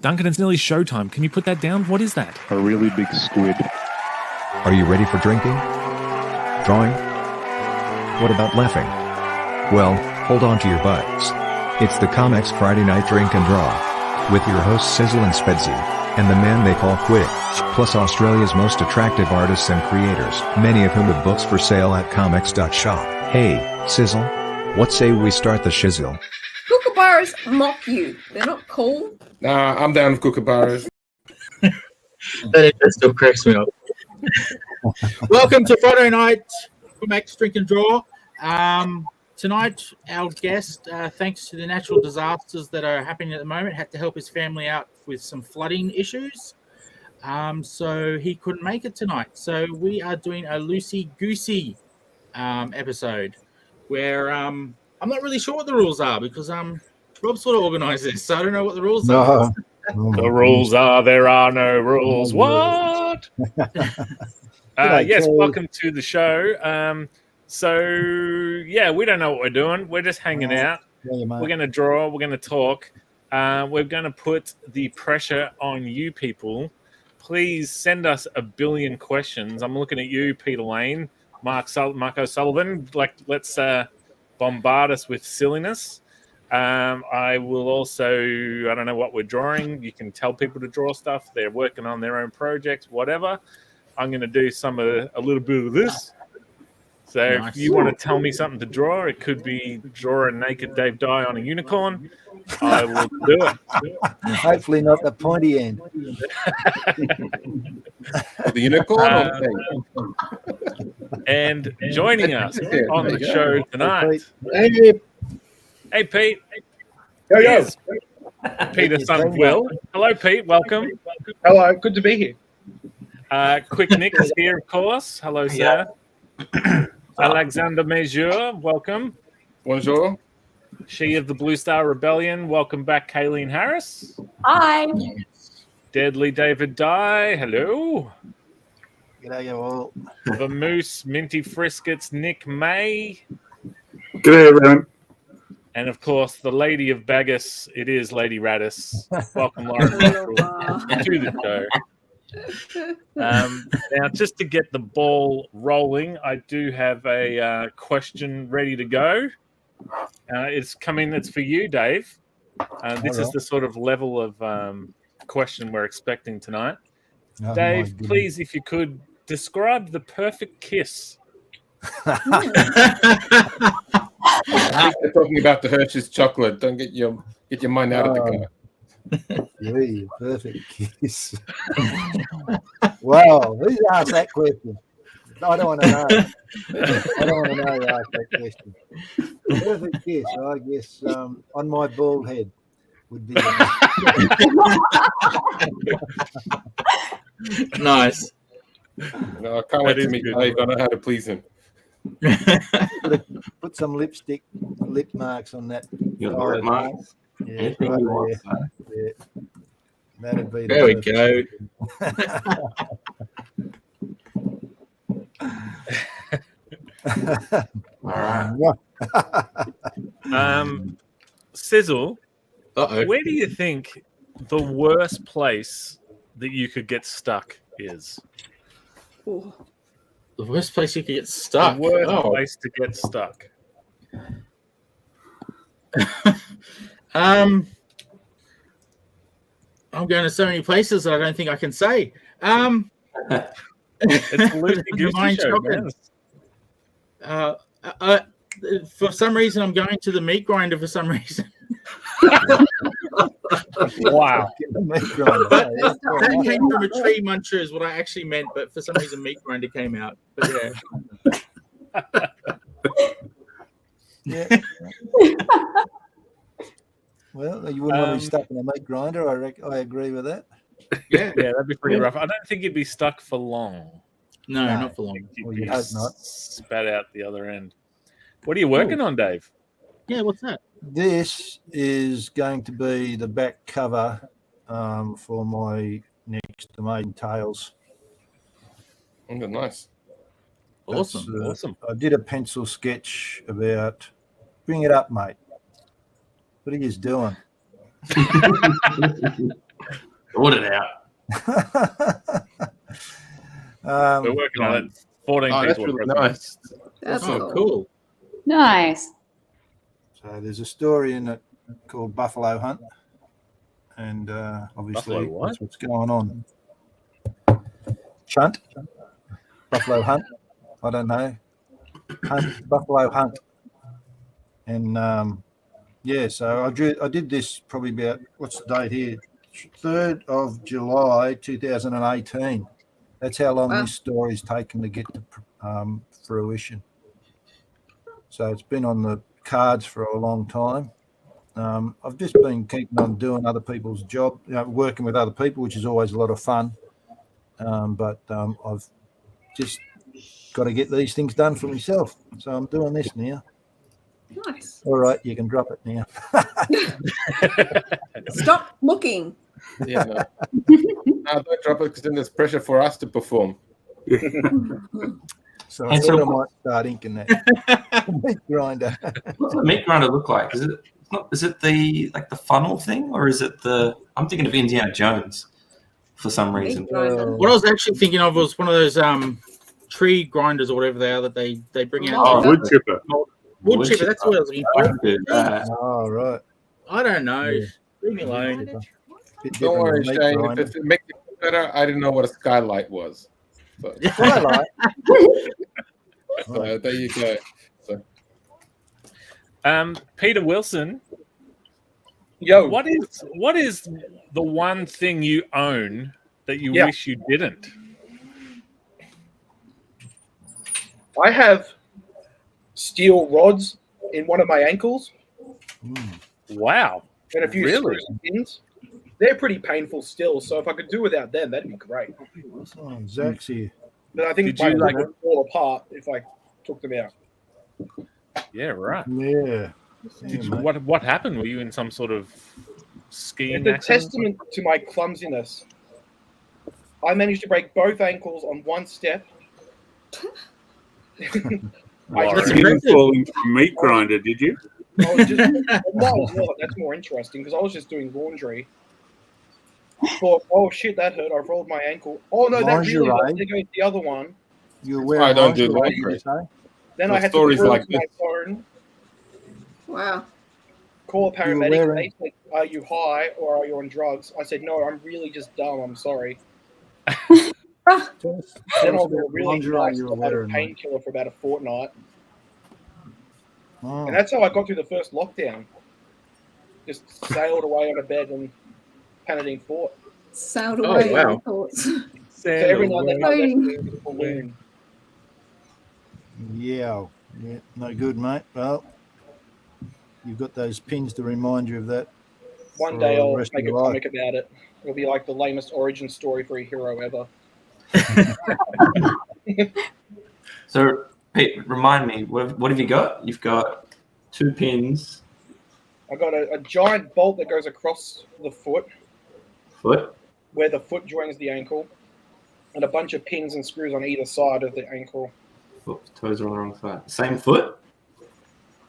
Duncan, it's nearly showtime. Can you put that down? What is that? A really big squid. Are you ready for drinking? Drawing? What about laughing? Well, hold on to your butts. It's the ComX Friday Night Drink and Draw. With your hosts Sizzle and Spedsy, and the man they call Quidditch, plus Australia's most attractive artists and creators, many of whom have books for sale at comx.shop. Hey, Sizzle? What say we start the shizzle? Kookaburras mock you. They're not cool. Nah, I'm down with kookaburras. That still cracks me up. Welcome to Friday Night ComX Drink and Draw. Tonight, our guest, thanks to the natural disasters that are happening at the moment, had to help his family out with some flooding issues. So he couldn't make it tonight. So we are doing a Loosey-Goosey episode where I'm not really sure what the rules are because Rob sort of organised this, so I don't know what the rules are. The rules are there are no rules. What? Yes, welcome to the show. So we don't know what we're doing. We're just hanging out. We're going to draw. We're going to talk. We're going to put the pressure on you people. Please send us a billion questions. I'm looking at you, Peter Lane, Mark O'Sullivan. Let's bombard us with silliness. I will also, I don't know what we're drawing. You can tell people to draw stuff. They're working on their own projects, whatever. I'm going to do a little bit of this. So nice. If you want to tell me something to draw, it could be draw a naked Dave Dye on a unicorn. I will do it. Hopefully not the pointy end. The unicorn? And joining us on the show tonight. Hey, Pete. Is Peter's son, Will. Hello, Pete. Welcome. Hello. Good to be here. Quick Nick is here, of course. Hello, sir. Alexander Mesure, welcome. Bonjour. She of the Blue Star Rebellion, welcome back, Kayleen Harris. Hi. Deadly David Dye, hello. G'day, you all. The Moose, Minty Friscuits, Nick May. G'day, everyone. And, of course, the Lady of Baggis, it is Lady Radis. Welcome, Lauren, to the show. Now, just to get the ball rolling, I do have a question ready to go. It's for you, Dave. This is the sort of level of question we're expecting tonight. Dave, please, if you could, describe the perfect kiss. They're talking about the Hershey's chocolate. Don't get your mind out of the gutter. Yeah, perfect kiss. Wow, who's asked that question? I don't want to know. I don't want to know who asked that question. Perfect kiss, I guess, on my bald head would be. Nice. No, I can't wait to meet Dave. I know how to please him. Put some lip marks on that. Lip marks. Yeah, right there. Yeah. That'd be there we go. All right. Sizzle, where do you think the worst place that you could get stuck is? Ooh. The worst place you could get stuck? The worst place to get stuck. I'm going to so many places that I don't think I can say. It's a Loosey-Goosey show, man. For some reason, I'm going to the meat grinder for some reason. Wow. That came from a tree muncher is what I actually meant, but for some reason, meat grinder came out. But yeah. Well, you wouldn't want to be stuck in a meat grinder. I agree with that. Yeah, that'd be pretty rough. I don't think you'd be stuck for long. No, not for long. You'd hope not. Spat out the other end. What are you working on, Dave? Yeah, what's that? This is going to be the back cover for my next Maiden Tales. Oh, nice. Awesome. I did a pencil sketch about. Bring it up, mate. What are you doing? Sort it out. We're working on it. 14 Oh, people. that's really nice. That's Cool. Nice. So there's a story in it called Buffalo Hunt, and obviously Buffalo what? that's what's going on. Chunt, Buffalo Hunt. I don't know. Buffalo Hunt, and so I did this probably about, what's the date here? 3rd of July 2018. That's how long this story's taken to get to fruition. So it's been on the cards for a long time. I've just been keeping on doing other people's job, working with other people, which is always a lot of fun. But I've just got to get these things done for myself. So I'm doing this now. Nice. All right, you can drop it now. Stop looking. Yeah. No, don't drop it because then there's pressure for us to perform. So I thought I might start inking that meat grinder. What's the meat grinder look like? Is it the funnel thing, or is it the? I'm thinking of Indiana Jones for some reason. What I was actually thinking of was one of those tree grinders or whatever they are that they bring out. Oh, wood chipper. Wood chipper. That's what I was looking for. Oh, right. I don't know. Leave me alone. Don't worry, Shane. If it makes it better, I didn't know what a skylight was. So, Skylight. so there you go. Peter Wilson. Yo, What is the one thing you own that you wish you didn't? I have steel rods in one of my ankles Wow. and a few screws and pins. They're pretty painful still, so if I could do without them, that'd be great. Oh, Zach's here. But I think Did my you, leg would fall apart if I took them out. Yeah, right. Yeah. Did you, what happened? Were you in some sort of skiing It's a accident? testament to my clumsiness. I managed to break both ankles on one step. Wow. That's I impressive. falling from meat grinder, did you? Was just, that's more interesting because I was just doing laundry. Thought, oh shit, that hurt. I've rolled my ankle. Oh no, that really hurt. There goes the other one. You're I don't do lingerie, laundry. you say? Then The I had to stories call like my this. phone, Wow. call a You were paramedic. wearing- They said, "Are you high or are you on drugs?" I said, "No, I'm really just dumb. I'm sorry." Tell us Then I about was a the really lingerie nice you were had a wearing. painkiller for about a fortnight, Oh. and that's how I got through the first lockdown. Just sailed away on a bed in Panadine Fort. Sailed Oh, away. wow. I thought. So every now and then I left Floating. with a balloon. Yeah, no good, mate. Well, you've got those pins to remind you of that. One for day the I'll rest of make a your life. comic about it. It'll be like the lamest origin story for a hero ever. So, Pete, remind me, what have you got? You've got 2 pins. I got a giant bolt that goes across the foot, where the foot joins the ankle, and a bunch of pins and screws on either side of the ankle. Oops, toes are on the wrong side. Same foot?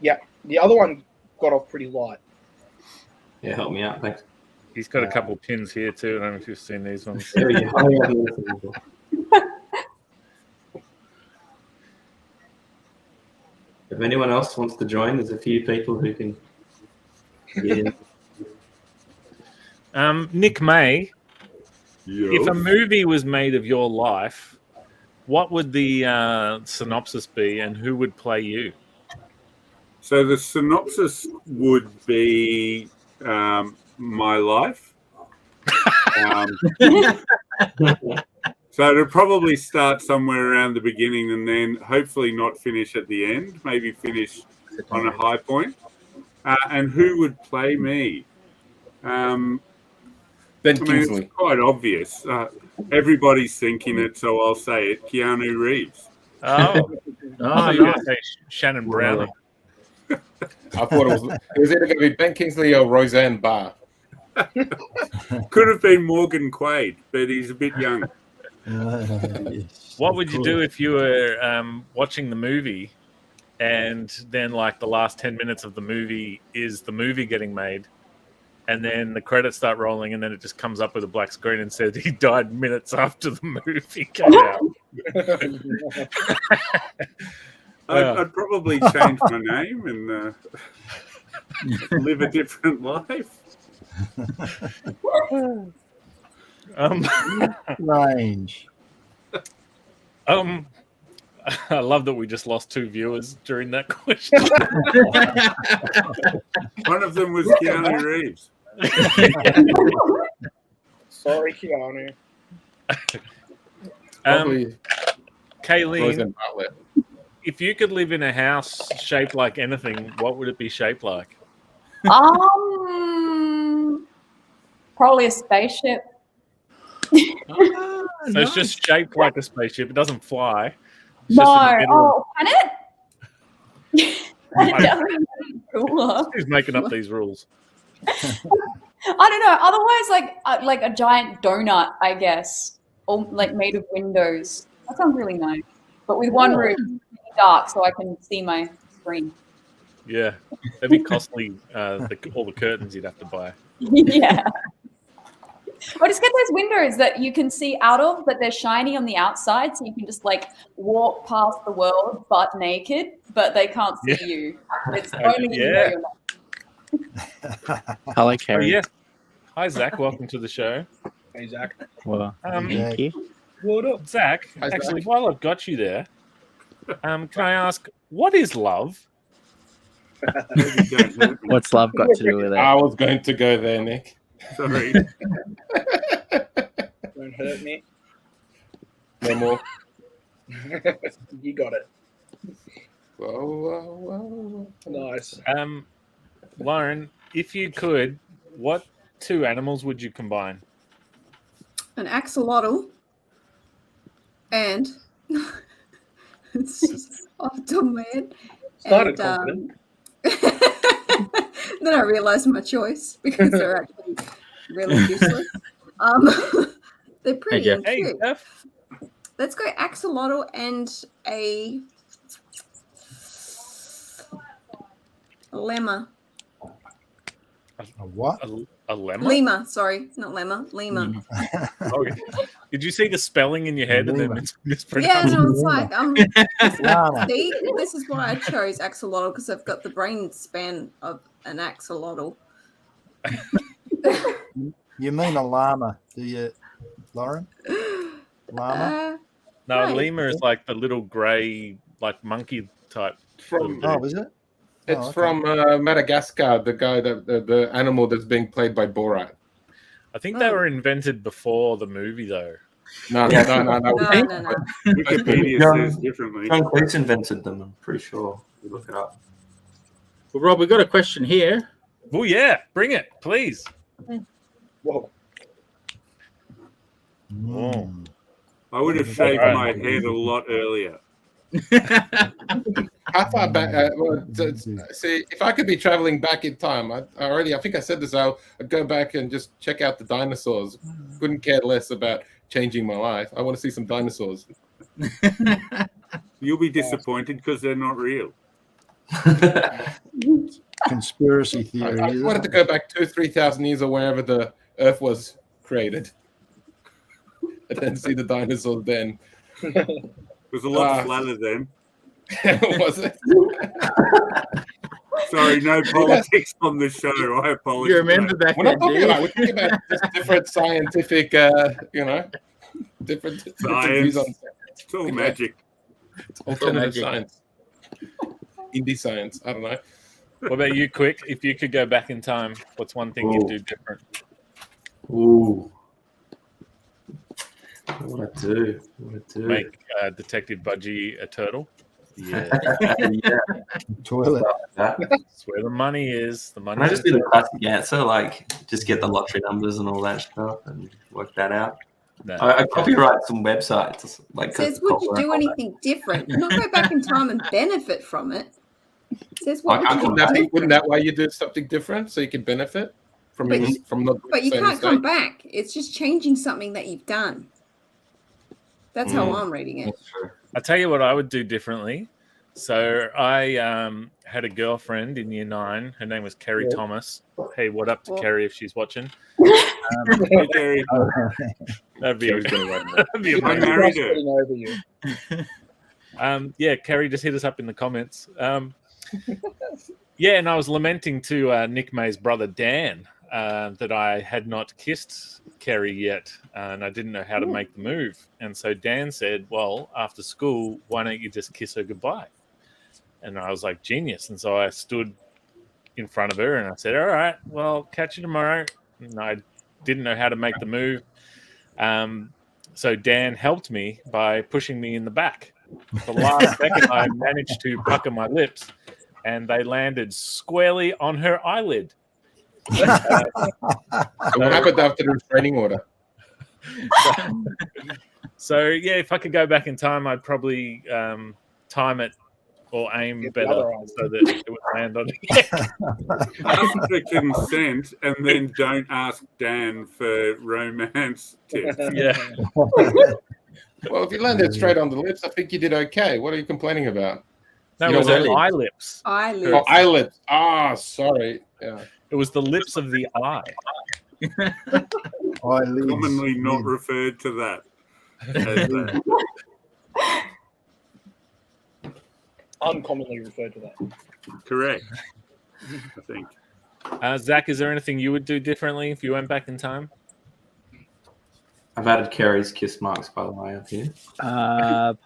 Yeah, the other one got off pretty light. Yeah, help me out. Thanks. He's got a couple pins here too. I don't know if you've seen these ones. There you go. If anyone else wants to join, there's a few people who can get in. Nick May, if a movie was made of your life, what would the synopsis be, and who would play you? So the synopsis would be my life. So it'll probably start somewhere around the beginning and then hopefully not finish at the end, maybe finish on a high point. And who would play me? Ben Kingsley. It's quite obvious. Everybody's thinking it, so I'll say it. Keanu Reeves. Oh, I thought you were going to say Shannon Browning. I thought it was either going to be Ben Kingsley or Roseanne Barr. Could have been Morgan Quaid, but he's a bit young. Yes. What would you do if you were watching the movie and then like the last 10 minutes of the movie is the movie getting made and then the credits start rolling, and then it just comes up with a black screen and says he died minutes after the movie came out. I'd probably change my name and live a different life. Range. I love that we just lost 2 viewers during that question. One of them was Keanu Reeves. Sorry, Keanu. Kayleen, if you could live in a house shaped like anything, what would it be shaped like? Probably a spaceship. So it's just shaped like a spaceship. It doesn't fly. It's No. just in the middle Can it? Cooler. Who's making up these rules? I don't know. Otherwise, like a giant donut, I guess, or like made of windows. That sounds really nice. But with one room, dark, so I can see my screen. Yeah, that'd be costly. All the curtains you'd have to buy. Yeah. Or just get those windows that you can see out of, but they're shiny on the outside, so you can just like walk past the world butt naked, but they can't see you. It's only you know you're not. Hello, Carrie. Oh, yeah. Hi, Zach. Welcome to the show. Hey, Zach. Well, Zach. you. What up? Zach, Hi, actually, Zach. while I've got you there, can I ask, what is love? What's love got to do with it? I was going to go there, Nick. Sorry. Don't hurt me. No more. You got it. Whoa. Nice. Lauren, if you could, what 2 animals would you combine? An axolotl and it's just off the top of my head. Started confident. Then I realized my choice because they're actually really useless. They're pretty cute. Hey, Jeff. Let's go axolotl and a lemma. A what? A lemma? Lima, sorry, not lemma. Lima. Oh, did you see the spelling in your head and then Yeah, mispronounced? no, it's like see, this is why I chose axolotl because I've got the brain span of an axolotl. You mean a llama, do you, Lauren? Llama? No, no. lemur is like the little grey, like monkey type. From Is it? It's from Madagascar. The guy the animal that's being played by Borat. I think they were invented before the movie, though. No. Wikipedia says differently. John Cleese invented them, I'm pretty sure. You look it up. Well, Rob, we've got a question here. Oh, yeah. Bring it, please. Whoa. Oh. I would have shaved my head a lot earlier. How far back? See, if I could be traveling back in time, I think I said this. I'd go back and just check out the dinosaurs. Couldn't care less about changing my life. I want to see some dinosaurs. You'll be disappointed because they're not real. Conspiracy theory. I wanted to go back 2,000-3,000 years or wherever the Earth was created, and then see the dinosaurs then. It was a lot flatter then. Was it? Sorry, no politics on the show. I apologize. You remember that? We're not talking about. We're talking about just different scientific, different views on. It's all magic. It's alternative science. Indie science. I don't know. What about you, Quick? If you could go back in time, what's one thing you'd do different? Ooh. What do I do? Make Detective Budgie a turtle? Yeah. Toilet. That's where the money is. The money. Can I just do the classic answer? Like, just get the lottery numbers and all that stuff and work that out. No. I copyright some websites. Like, It says, would you do anything different? Not go back in time and benefit from it. It says, what would you do different? Wouldn't that why you do something different so you can benefit from not? But you can't come back. It's just changing something that you've done. That's how I'm reading it. I tell you what I would do differently. So I had a girlfriend in year 9. Her name was Kerry Thomas. Hey, what up to Kerry if she's watching? Hey, Gary. That'd be I married her. Yeah, Kerry just hit us up in the comments. Yeah, and I was lamenting to Nick May's brother Dan that I had not kissed Kerry yet, and I didn't know how to make the move. And so Dan said, well, after school, why don't you just kiss her goodbye? And I was like, genius. And so I stood in front of her and I said, all right, well, catch you tomorrow. And I didn't know how to make the move. So Dan helped me by pushing me in the back. The last second, I managed to pucker my lips, and they landed squarely on her eyelid. So what happened after the restraining order? So yeah, if I could go back in time, I'd probably time it or aim better so that it would land on it. Ask for consent and then don't ask Dan for romance tips. Yeah. Well, if you landed straight on the lips, I think you did okay. What are you complaining about? No, it was her eye lips. Eyelids. Oh, eyelids. Ah, sorry. Yeah. It was the lips of the eye. Eyelids. Commonly not referred to that. As that. Uncommonly referred to that. Correct. I think. Zach, is there anything you would do differently if you went back in time? I've added Kerry's kiss marks, by the way, up here.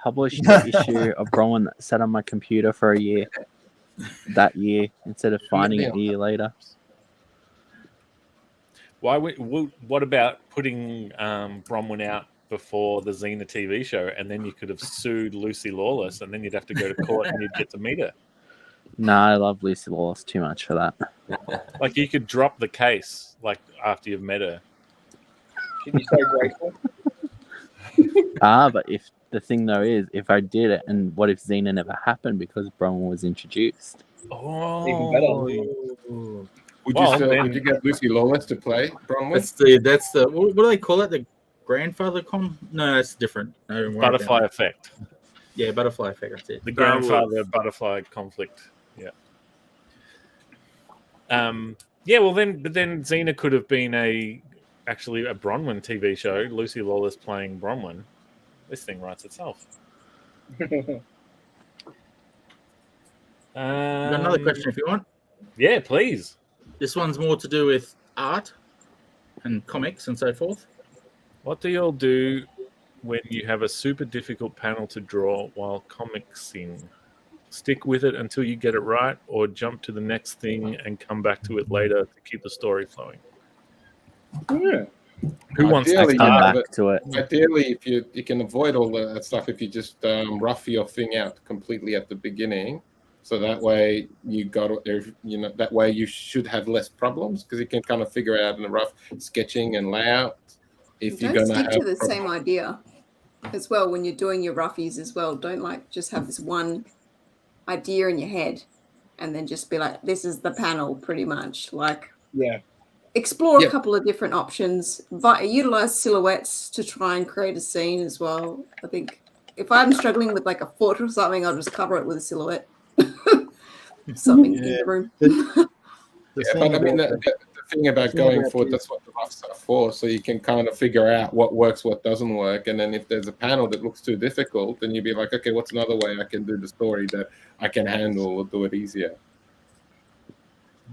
Published the issue of Bronwyn that sat on my computer for a year. That year, instead of finding it a year later. What about putting Bronwyn out before the Xena TV show, and then you could have sued Lucy Lawless, and then you'd have to go to court and you'd get to meet her? No, I love Lucy Lawless too much for that. Like, you could drop the case like after you've met her. She'd be so grateful. But if the thing though is, if I did it, and what if Xena never happened because Bronwyn was introduced? Oh, Even better. Would you get Lucy Lawless to play Bronwyn? That's the what do they call it? The grandfather No, that's different. No, Butterfly effect. Yeah, butterfly effect. That's it. The grandfather butterfly conflict. Yeah. Yeah. Well, then Xena could have been actually a Bronwyn TV show. Lucy Lawless playing Bronwyn. This thing writes itself. Got another question if you want. Yeah, please. This one's more to do with art and comics and so forth. What do y'all do when you have a super difficult panel to draw while comicsing? Stick with it until you get it right, or jump to the next thing and come back to it later to keep the story flowing? Yeah. Who wants to come back to it? Ideally, if you can avoid all that stuff, if you just rough your thing out completely at the beginning, so that way that way you should have less problems because you can kind of figure out in the rough sketching and layout. If you're Don't going stick to the same idea as well when you're doing your roughies as well. Don't just have this one idea in your head and then just be like, this is the panel pretty much. Explore a couple of different options, but utilize silhouettes to try and create a scene as well. I think if I'm struggling with like a foot or something, I'll just cover it with a silhouette. Something in the room. But I mean, the thing about going forward, that's what the roughs are for, so you can kind of figure out what works, what doesn't work, and then if there's a panel that looks too difficult, then you'd be like, okay, what's another way I can do the story that I can handle or do it easier?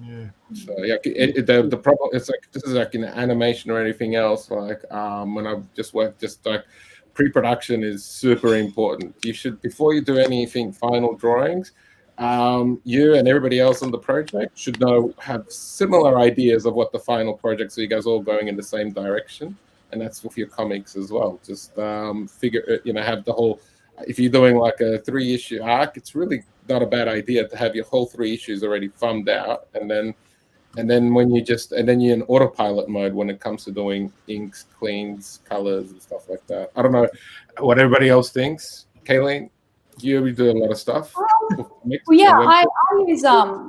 Yeah. So the problem it's like this is like in animation or anything else. Like when I've just worked, just like pre-production is super important. You should, before you do anything, final drawings, you and everybody else on the project should have similar ideas of what the final project. So you guys all going in the same direction, and that's with your comics as well. Just figure, have the whole. If you're doing like a 3-issue arc, it's really not a bad idea to have your whole 3 issues already thumbed out, and then when you're in autopilot mode when it comes to doing inks, cleans, colors, and stuff like that. I don't know what everybody else thinks. Kayleen, you do a lot of stuff. Well, yeah, I use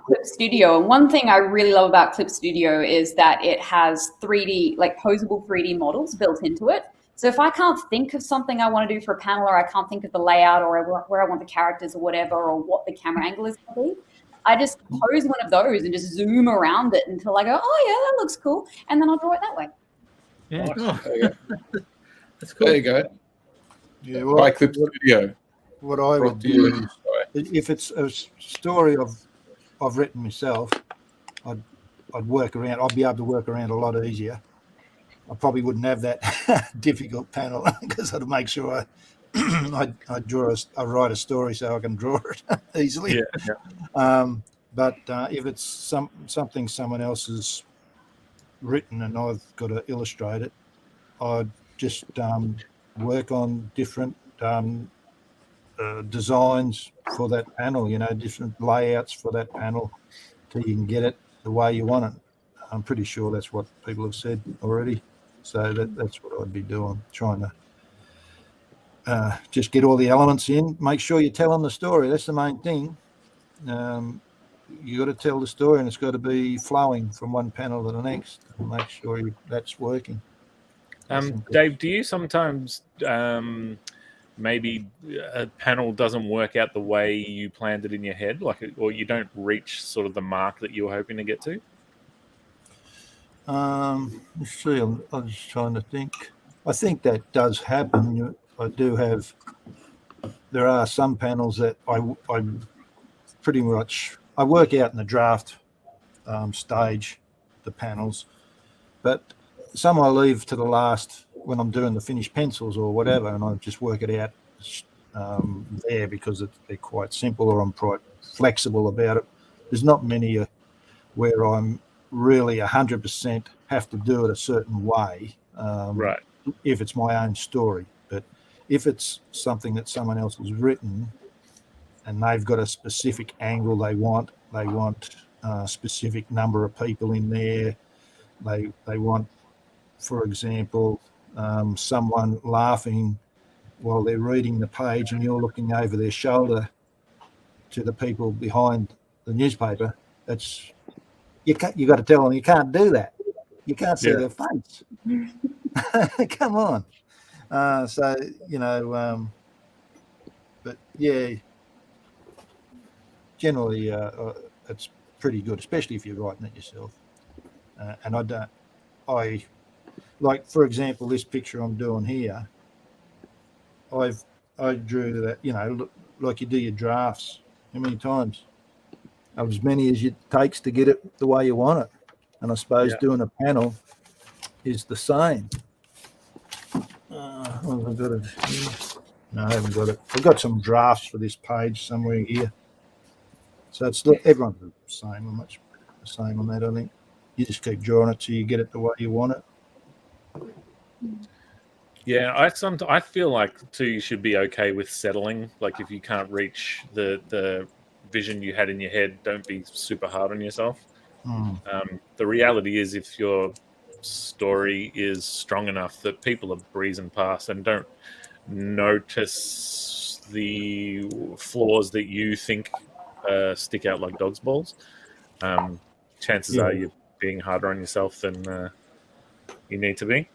Clip Studio, and one thing I really love about Clip Studio is that it has 3D, like posable 3D models built into it. So if I can't think of something I want to do for a panel, or I can't think of the layout, or where I want the characters or whatever, or what the camera angle is going to be, I just pose one of those and just zoom around it until I go, oh yeah, that looks cool, and then I'll draw it that way. Nice. Oh. There you go. That's cool. There you go. Yeah, By Clip Studio. What I Brought would to you. do is, if it's a story I've written myself, I'd work around. I'd be able to work around a lot easier. I probably wouldn't have that difficult panel because I'd make sure I write a story so I can draw it easily. Yeah. But if it's something someone else has written and I've got to illustrate it, I'd just work on different designs for that panel, different layouts for that panel till you can get it the way you want it. I'm pretty sure that's what people have said already. So that's what I'd be doing, trying to just get all the elements in, make sure you're telling the story. That's the main thing. You got to tell the story, and it's got to be flowing from one panel to the next, and make sure that's working. Dave, do you sometimes maybe a panel doesn't work out the way you planned it in your head, or you don't reach sort of the mark that you were hoping to get to? Let's see. I'm just trying to think. I think that does happen. There are some panels that I pretty much I work out in the draft stage, the panels, but some I leave to the last when I'm doing the finished pencils or whatever, and I just work it out there because they're quite simple, or I'm quite flexible about it. There's not many where I'm really 100% have to do it a certain way, right? If it's my own story. But if it's something that someone else has written and they've got a specific angle they want a specific number of people in there, they want, for example, someone laughing while they're reading the page and you're looking over their shoulder to the people behind the newspaper. You got to tell them you can't do that. You can't see their face. Come on. But yeah, generally it's pretty good, especially if you're writing it yourself. And I like, for example, this picture I'm doing here, I drew that, like you do your drafts. How many times? As many as it takes to get it the way you want it. And I suppose doing a panel is the same. Have I got it here? No, I haven't got it. I've got some drafts for this page somewhere here. So everyone's the same, or much the same on that, I think. You just keep drawing it till you get it the way you want it. Yeah, I feel like too, you should be okay with settling. Like if you can't reach the vision you had in your head, don't be super hard on yourself. The reality is, if your story is strong enough that people are breezing past and don't notice the flaws that you think stick out like dog's balls, chances are you're being harder on yourself than you need to be.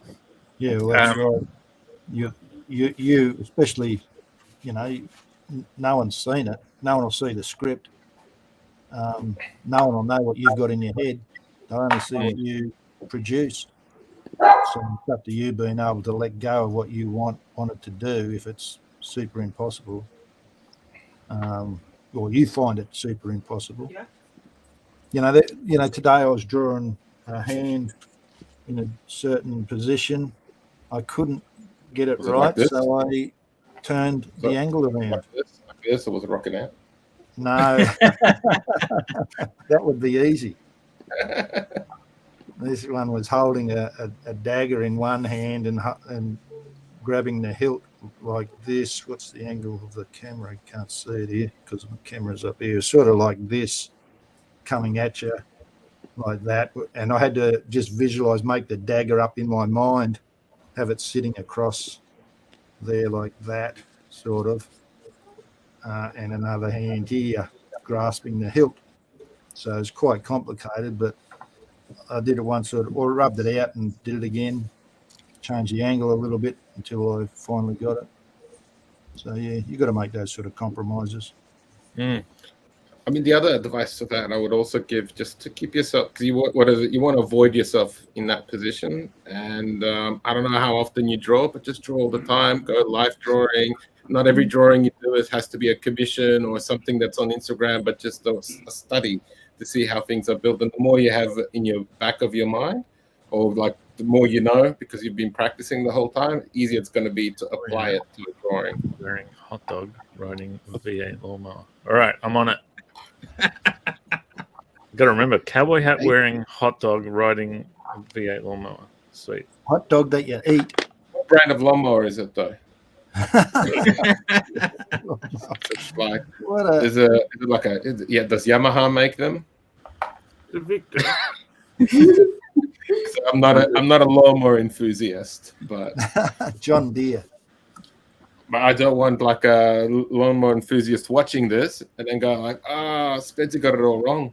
Yeah, well, that's right. You especially, no one's seen it. No one will see the script. No one will know what you've got in your head. They'll only see what you produce. So it's up to you being able to let go of what you want it to do if it's super impossible. Or you find it super impossible. Today I was drawing a hand in a certain position. I couldn't get it right, so I turned the angle around. Like this, or was it rocking out? No, that would be easy. This one was holding a dagger in one hand and grabbing the hilt like this. What's the angle of the camera? You can't see it here because the camera's up here. Sort of like this, coming at you like that. And I had to just visualize, make the dagger up in my mind, have it sitting across there like that, sort of. And another hand here grasping the hilt. So it's quite complicated, but I did it once, or rubbed it out and did it again, change the angle a little bit until I finally got it. So yeah, you got to make those sort of compromises. I mean, the other advice to that I would also give, just to keep yourself, because you want to avoid yourself in that position. And I don't know how often you draw, but just draw all the time. Go live drawing. Not every drawing you do has to be a commission or something that's on Instagram, but just a study to see how things are built. And the more you have in your back of your mind, or like the more you know because you've been practicing the whole time, easier it's going to be to apply it to a drawing. Wearing hot dog, riding a V8 lawnmower. All right, I'm on it. Got to remember, cowboy hat wearing, hot dog riding a V8 lawnmower. Sweet. Hot dog that you eat. What brand of lawnmower is it though? It's like, is it like does Yamaha make them? The Victor. So I'm not a lawnmower enthusiast, but John Deere. But I don't want like a lawnmower enthusiast watching this and then go like, Spencer got it all wrong.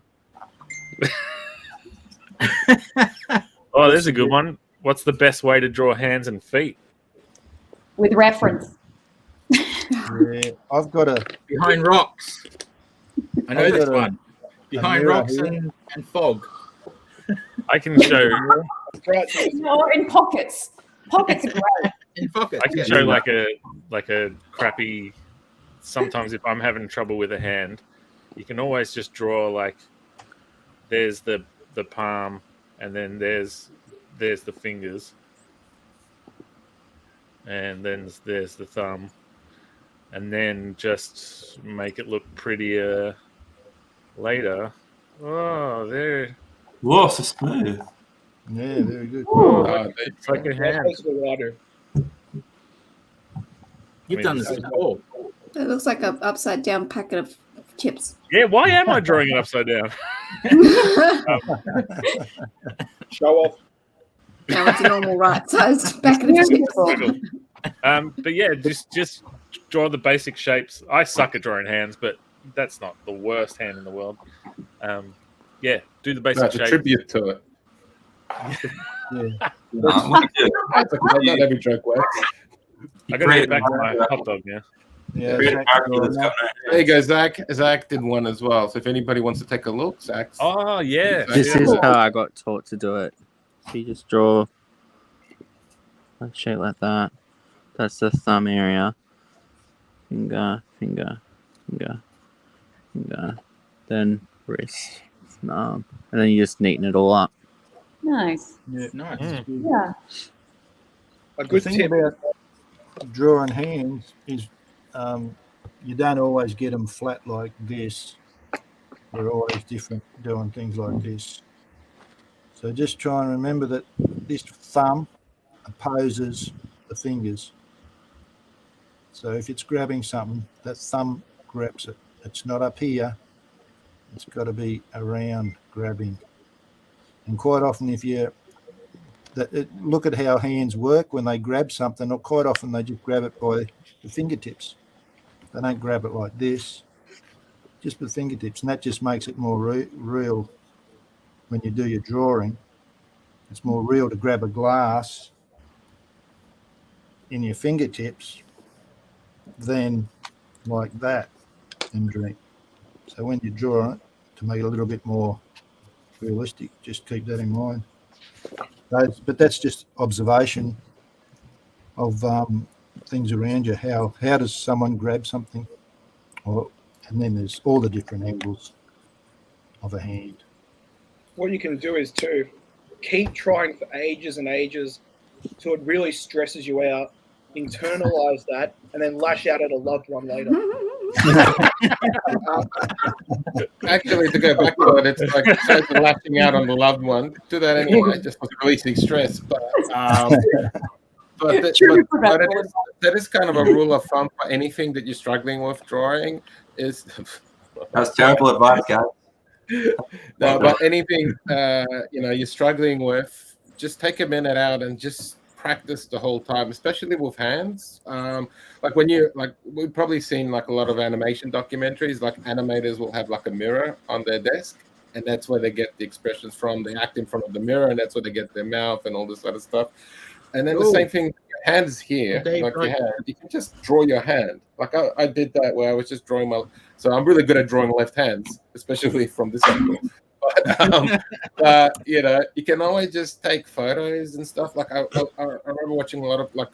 Oh, there's a good one. What's the best way to draw hands and feet? With reference. Yeah, I've got a behind rocks. I know this one. Behind rocks and fog. I can show. Or in pockets. Pockets are great. In pockets. I can show like a crappy. Sometimes if I'm having trouble with a hand, you can always just draw like. There's the palm, and then there's the fingers, and then there's the thumb, and then just make it look prettier later. Oh, there. Whoa, so smooth. Yeah, very good. It's like a hand. You've done this before. It looks like an upside down packet of chips. Yeah, why am I drawing it upside down? Show off. Now it's a normal right-sized packet of chips. But yeah, just draw the basic shapes. I suck at drawing hands, but that's not the worst hand in the world. Yeah, do the basic shapes. Tribute to it. Yeah. Not every joke works. I got to get back to my hot dog now. Yeah, there you go, Zach. Zach did one as well. So if anybody wants to take a look, Zach. Oh yeah, this is how I got taught to do it. So you just draw a shape like that. That's the thumb area. Finger, finger, finger, finger. Then wrist, arm, and then you just neaten it all up. Nice. Yeah, nice. Yeah. A good thing tip about drawing hands is you don't always get them flat like this. They're always different doing things like this. So just try and remember that this thumb opposes the fingers. So if it's grabbing something, that thumb grabs it. It's not up here. It's got to be around grabbing. And quite often if you look at how hands work when they grab something, or quite often they just grab it by the fingertips. They don't grab it like this, just with fingertips, and that just makes it more real when you do your drawing. It's more real to grab a glass in your fingertips than like that and drink. So when you draw it, to make it a little bit more realistic, just keep that in mind. But that's just observation of things around you. How does someone grab something? And then there's all the different angles of a hand. What you can do is to keep trying for ages and ages till it really stresses you out, internalize that, and then lash out at a loved one later. Actually, to go back to it, it's like instead of lashing out on the loved one, do that anyway, just for releasing stress. But that is kind of a rule of thumb for anything that you're struggling with drawing. Is that's terrible advice, guys. No, but anything you're struggling with, just take a minute out and just practice the whole time, especially with hands. Like when we've probably seen like a lot of animation documentaries, like animators will have like a mirror on their desk, and that's where they get the expressions from. They act in front of the mirror, and that's where they get their mouth and all this other stuff. And then the same thing, your hands here, like your hand. You can just draw your hand. Like I did that where I was just drawing my. So I'm really good at drawing left hands, especially from this angle. But you know, you can always just take photos and stuff. Like I remember watching a lot of like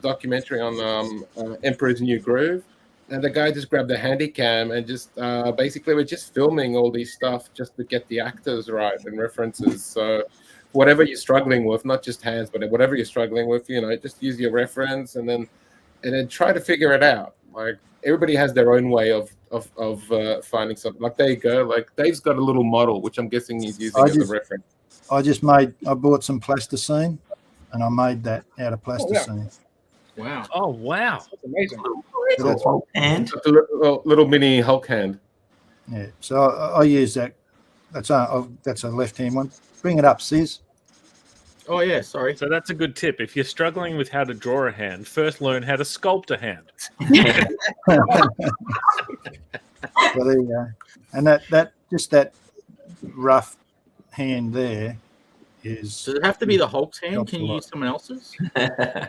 documentary on Emperor's New Groove, and the guy just grabbed a handy cam and just basically we're just filming all these stuff just to get the actors right and references. So whatever you're struggling with, not just hands, but whatever you're struggling with, you know, just use your reference and then try to figure it out. Like everybody has their own way of finding something. Like there you go. Like Dave's got a little model, which I'm guessing he's using as a reference. I bought some plasticine, and I made that out of plasticine. Wow! Oh wow! That's amazing. So that's what, And a little mini Hulk hand. yeah. So I use that. That's a left hand one. Bring it up, Sis. Oh yeah, sorry. So that's a good tip. If you're struggling with how to draw a hand, first learn how to sculpt a hand. So there you go. And that rough hand there is. Does it have to be the Hulk's hand? Can you use someone else's?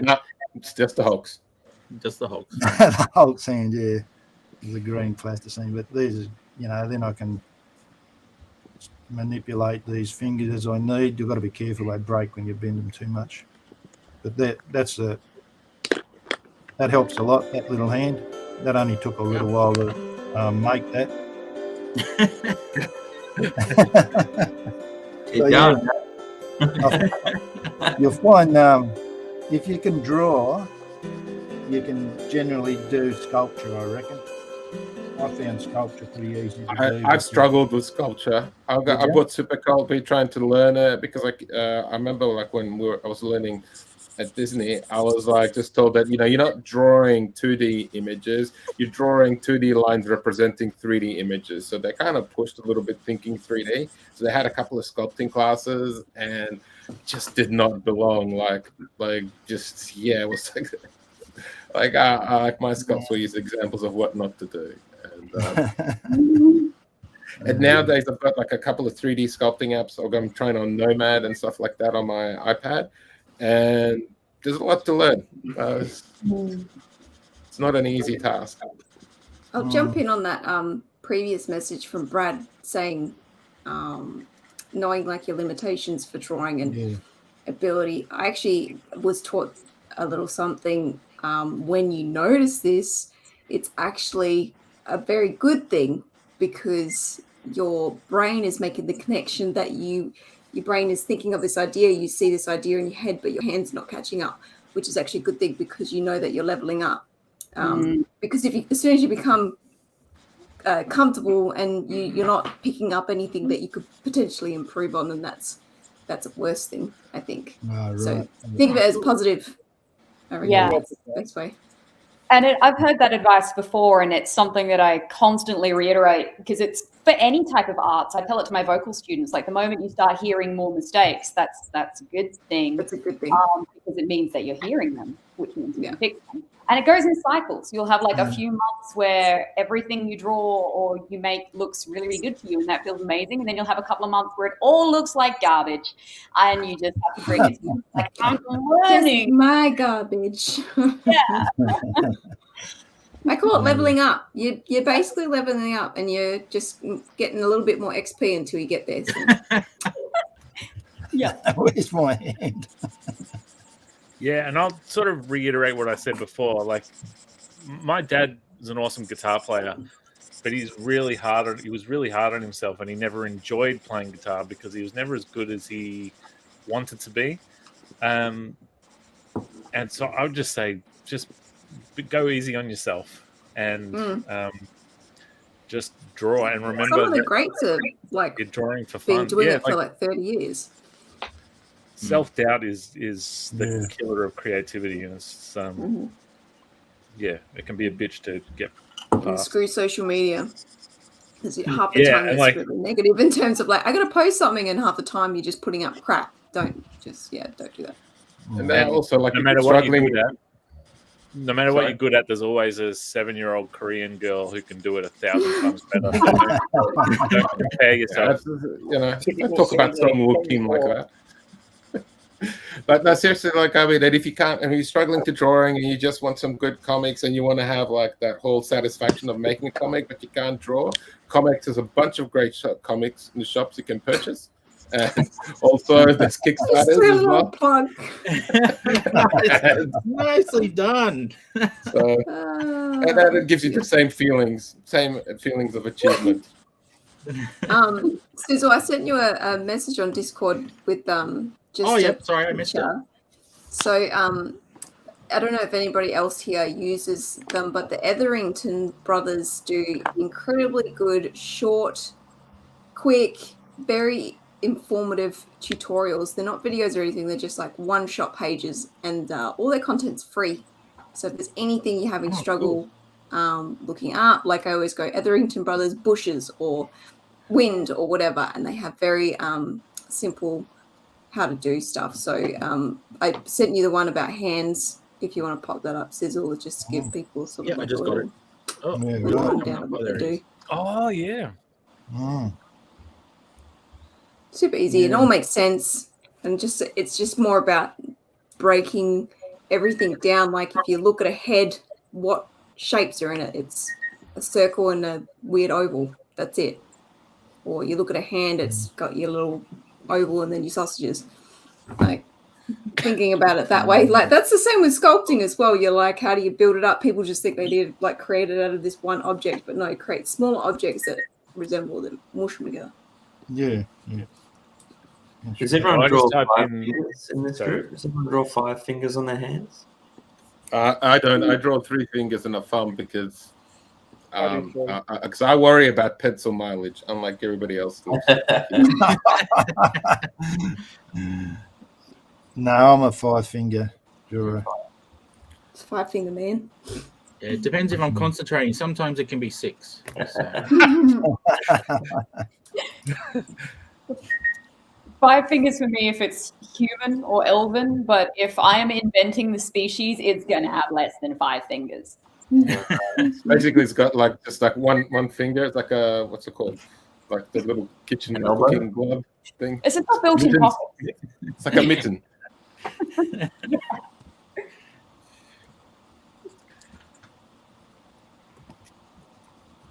No, it's just the Hulk's. Just the Hulk's. The Hulk's hand, yeah, is a green plasticine. But these, you know, then I can manipulate these fingers as I need. You've got to be careful they break when you bend them too much. But that helps a lot. That little hand. That only took a little while to make that. So, yeah, you'll find if you can draw, you can generally do sculpture, I reckon. I found sculpture pretty easy to do. I've struggled with sculpture. I bought Super Sculpey trying to learn it because I remember like when I was learning at Disney, I was like just told that, you know, you're not drawing 2D images, you're drawing 2D lines representing 3D images. So they kind of pushed a little bit thinking 3D. So they had a couple of sculpting classes and just did not belong. Like just yeah, it was like my sculpts will use examples of what not to do. And nowadays I've got like a couple of 3D sculpting apps. I'm trying on Nomad and stuff like that on my iPad, and there's a lot to learn. It's not an easy task. I'll jump in on that previous message from Brad saying knowing like your limitations for drawing and ability. I actually was taught a little something. When you notice this, it's actually a very good thing because your brain is making the connection that your brain is thinking of this idea. You see this idea in your head, but your hand's not catching up, which is actually a good thing because you know that you're leveling up. Because as soon as you become comfortable and you're not picking up anything that you could potentially improve on, then that's a worse thing, I think. Right. So think of it as positive. I reckon that's the best way. And I've heard that advice before, and it's something that I constantly reiterate because it's for any type of arts. I tell it to my vocal students, like the moment you start hearing more mistakes, that's a good thing. That's a good thing. Because it means that you're hearing them, which means you can fix them. And it goes in cycles. You'll have like a few months where everything you draw or you make looks really, really good for you, and that feels amazing. And then you'll have a couple of months where it all looks like garbage, and you just have to bring it to like, I'm learning. Just my garbage. Yeah. I call it leveling up. You're basically leveling up, and you're just getting a little bit more XP until you get there. So. Yeah. Where's my hand? Yeah, and I'll sort of reiterate what I said before. Like, my dad is an awesome guitar player, but he was really hard on himself, and he never enjoyed playing guitar because he was never as good as he wanted to be. And so I would just say, just go easy on yourself and just draw. And remember, some of the greats are like you're drawing for fun. Been doing it for like 30 years. Self-doubt is the killer of creativity, and it's it can be a bitch to get past. And screw social media, because half the time it's really negative in terms of like I gotta post something, and half the time you're just putting up crap. Don't do that. And then also like no matter what you're good at, there's always a 7-year-old Korean girl who can do it 1,000 times better. Don't compare yourself. Don't talk about someone looking like that. But no, seriously, like I mean, that if you can't, and you're struggling to drawing, and you just want some good comics, and you want to have like that whole satisfaction of making a comic, but you can't draw. ComX has a bunch of great comics in the shops you can purchase, and also there's Kickstarters as well. Plug. Nicely done. So and that gives you the same feelings of achievement. Sizzle, I sent you a message on Discord with just sorry, I missed it. So I don't know if anybody else here uses them, but the Etherington brothers do incredibly good, short, quick, very informative tutorials. They're not videos or anything, they're just like one-shot pages, and all their content's free. So if there's anything you're having struggle looking up, like I always go Etherington Brothers bushes or wind or whatever, and they have very simple how to do stuff. So I sent you the one about hands if you want to pop that up, Sizzle, just to give people sort of I just got it. Oh yeah. Super easy. It all makes sense, and it's just more about breaking everything down. Like if you look at a head, what shapes are in it? It's a circle and a weird oval. That's it. Or you look at a hand, it's got your little oval and then your sausages. Like thinking about it that way, like that's the same with sculpting as well. You're like, how do you build it up? People just think they did like create it out of this one object, but no, create smaller objects that resemble them, mush them together. Yeah. Does everyone draw 5 fingers in this group? Does everyone draw 5 fingers on their hands? I don't. I draw 3 fingers and a thumb because I worry about pencil mileage, unlike everybody else. No, I'm a 5-finger drawer. It's 5-finger man. Yeah, it depends if I'm concentrating. Sometimes it can be 6. So. 5 fingers for me if it's human or elven, but if I am inventing the species, it's going to have less than 5 fingers. Basically, it's got like just like one finger. It's like a what's it called? Like the little kitchen cooking glove thing. It's not built-in pocket. It's like a mitten.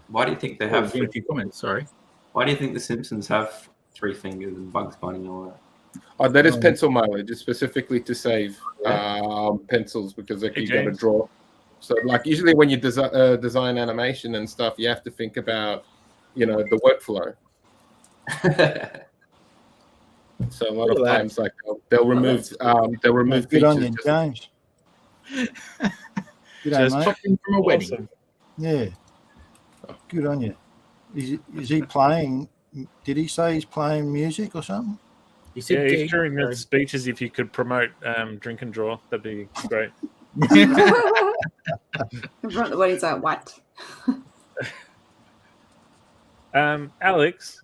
Why do you think they have? A few comments. Sorry. Why do you think the Simpsons have 3 fingers and Bugs Bunny and all that? Oh, that is pencil mileage. It's specifically to save pencils because like, you got to draw. So, like usually when you design animation and stuff, you have to think about, the workflow. So a lot of times, like they'll remove Good features. on you, James. Just popping from a wedding. Awesome. Yeah. Good on you. Is he playing? Did he say he's playing music or something? He said if during the speeches, if you could promote Drink and Draw, that'd be great. Everyone at the wedding's like, what? Alex,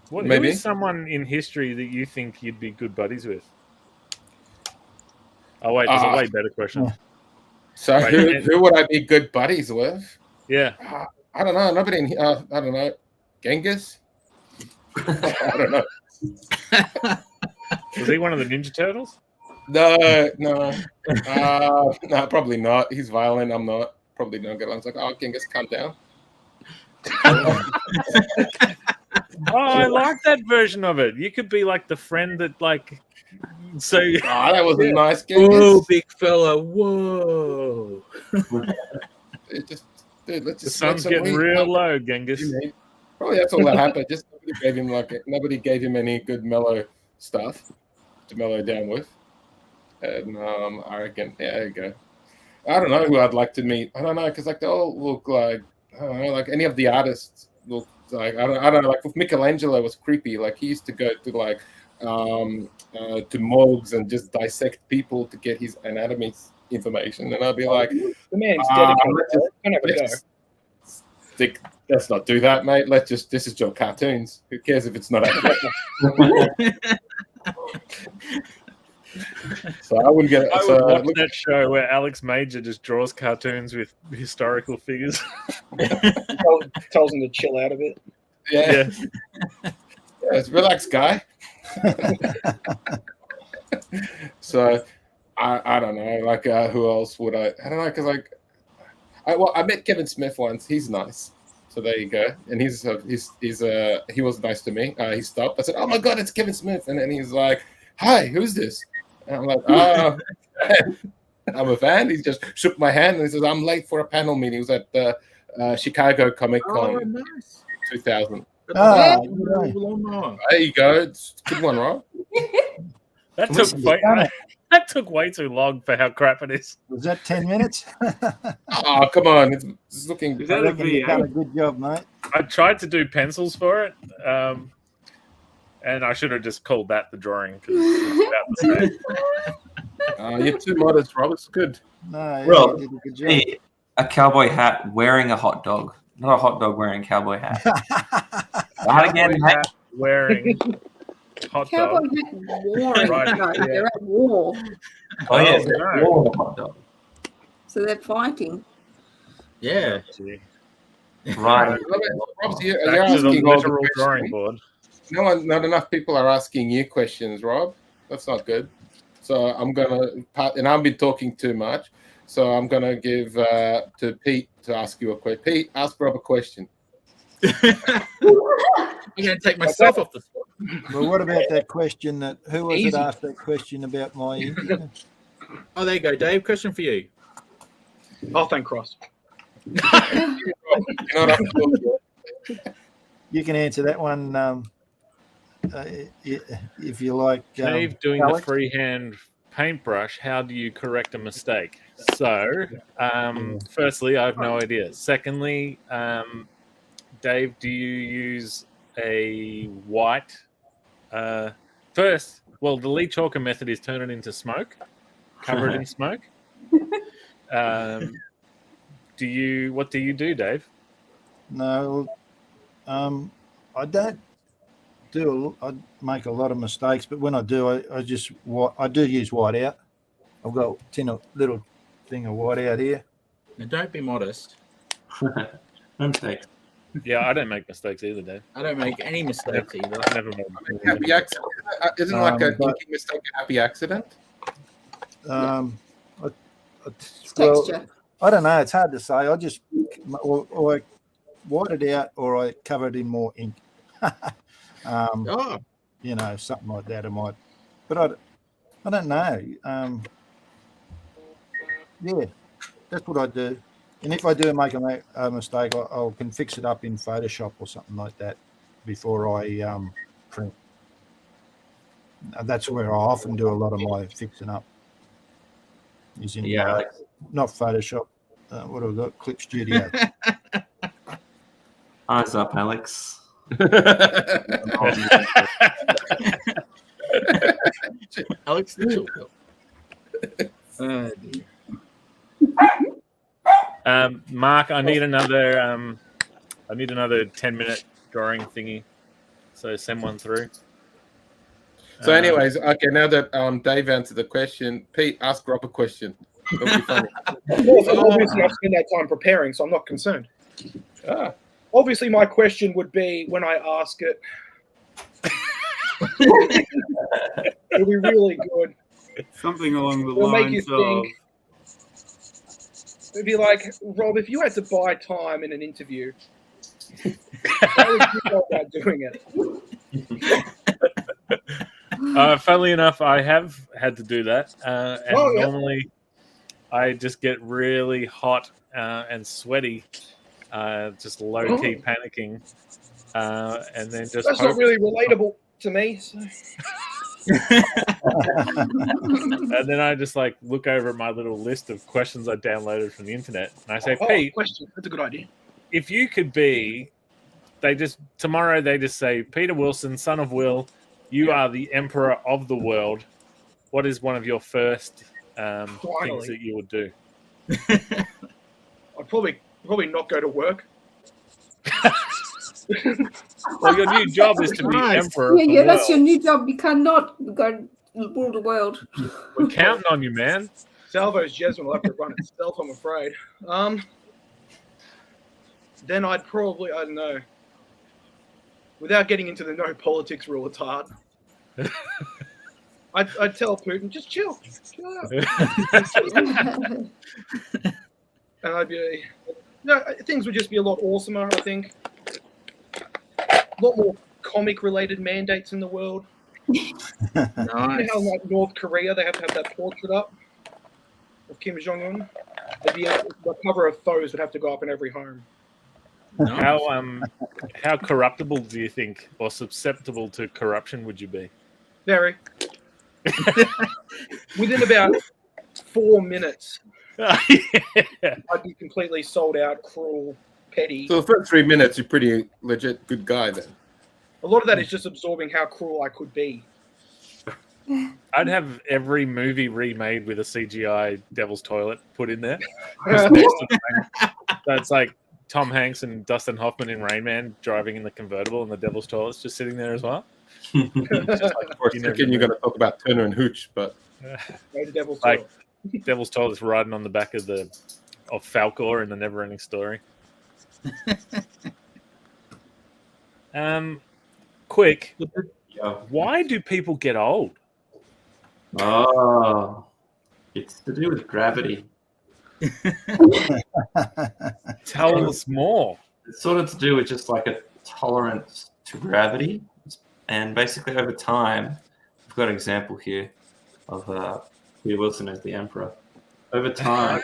who is someone in history that you think you'd be good buddies with? Oh, wait, there's a way better question. So who would I be good buddies with? Yeah. I don't know. Nobody in here. I don't know. Genghis? I don't know. Was he one of the Ninja Turtles? No, probably not. He's violent. I'm not. Probably don't get along. It's like, Genghis, calm down. I like that version of it. You could be like the friend that so that was a nice Genghis. Whoa, big fella. Whoa. Let's the sun's getting real low, Genghis. Probably that's all that happened. Just nobody gave him any good mellow stuff to mellow down with. And I reckon, there you go. I don't know who I'd like to meet. I don't know because they all look like any of the artists look like I don't know. Like with Michelangelo was creepy. Like he used to go to to morgues and just dissect people to get his anatomy information, and I'd be like, the man's dedicated. Let's not do that, mate. This is your cartoons. Who cares if it's not accurate? So I wouldn't get it. I would watch that show where Alex Major just draws cartoons with historical figures. Tells him to chill out a bit. Yeah. Relax, guy. So I don't know. Like who else would I don't know because like I met Kevin Smith once. He's nice. So there you go. And he was nice to me. He stopped. I said, "Oh my God, it's Kevin Smith!" And then he's like, "Hi, who's this?" And I'm like, "Oh, I'm a fan." He just shook my hand and he says, "I'm late for a panel meeting." It was at the Chicago Comic Con 2000. Ah, There you go. It's a good one, right? That took way too long for how crap it is. Was that 10 minutes? Oh, come on. It's looking. Is that a You've done a V8? good job, mate. I tried to do pencils for it, and I should have just called that the drawing. 'Cause it's about the same. You're too modest, Rob. It's good. No, yeah, Rob, you did a good job. hey, a cowboy hat wearing a hot dog. Not a hot dog wearing a cowboy hat. That again, Cowboy hat wearing hot Cowboy dog. hat warring. Right, No, yeah. they're at war. Oh, yes, no. all the hot dog. So they're fighting. Yeah. Right. Rob, you're Back to the asking all the literal drawing questions. board. Not enough people are asking you questions, Rob. That's not good. So I'm and I've been talking too much. So I'm gonna give to Pete to ask you a question. Pete, ask Rob a question. I'm going to take myself off the spot. Well, what about that question who was it asked that question about my interview? Oh, there you go, Dave. Question for you. Oh, thank Cross. You can answer that one if you like. Dave doing Alex. the freehand paintbrush. How do you correct a mistake? So, firstly, I have no idea. Secondly, Dave, do you use a white? First, well, the Lee Chalker method is turn it into smoke, cover it in smoke. What do you do, Dave? No, I don't do. I make a lot of mistakes, but when I do, I do use white out. I've got a little thing of white out here. Now, don't be modest. Mistakes. Yeah, I don't make mistakes either, Dave. I don't make any mistakes either. Never made. Happy accident. Isn't like a inking mistake a happy accident? Texture. I don't know. It's hard to say. I just or I white it out, or I cover it in more ink. You know, something like that. I might, but I don't know. Yeah, that's what I do. And if I do make a mistake, I can fix it up in Photoshop or something like that before I print. That's where I often do a lot of my fixing up. Using not Photoshop. What have I got? Clip Studio. Eyes up, Alex. Alex the Mark, I need another 10-minute drawing thingy. So send one through. So, anyways, okay. Now that Dave answered the question, Pete, ask Rob a question. It'll be funny. Obviously, I've spent that time preparing, so I'm not concerned. Obviously, my question would be when I ask it. It'll be really good. Something along the It'll make you lines of. think. It'd be like, Rob, if you had to buy time in an interview, how would you go about doing it? Funnily enough, I have had to do that, and normally I just get really hot and sweaty, just low key panicking, and then just. That's not really relatable to me. So. And then I just like look over at my little list of questions I downloaded from the internet, and I say, Pete, question. That's a good idea. If you could be, tomorrow they just say, Peter Wilson, son of Will, you are the emperor of the world. What is one of your first things that you would do? I'd probably not go to work. Well, your new job is to be emperor. Yeah, that's your new job. You cannot go rule the world. We're counting on you, man. Salvo's Jesmond will have to run itself, I'm afraid. Then I'd probably, I don't know. Without getting into the no politics rule, it's hard. I'd tell Putin, just chill out. And I'd be, things would just be a lot awesomer, I think. A lot more comic-related mandates in the world. Nice. You know how, like, North Korea, they have to have that portrait up of Kim Jong-un? The cover of Foes would have to go up in every home. How corruptible do you think, or susceptible to corruption would you be? Very. Within about 4 minutes, I'd be completely sold out, cruel, petty. So the first 3 minutes, you're pretty legit good guy then. A lot of that is just absorbing how cruel I could be. I'd have every movie remade with a CGI Devil's Toilet put in there. That's like Tom Hanks and Dustin Hoffman in Rain Man driving in the convertible, and the Devil's Toilet's just sitting there as well. For a second, you're going to talk about Turner and Hooch, but Devil's like Devil's Toilet's riding on the back of Falcor in the Neverending Story. Quick, why do people get old? Oh, it's to do with gravity. Tell us more. It's sort of to do with just like a tolerance to gravity. And basically over time, I've got an example here of Peter Wilson as the Emperor. Over time,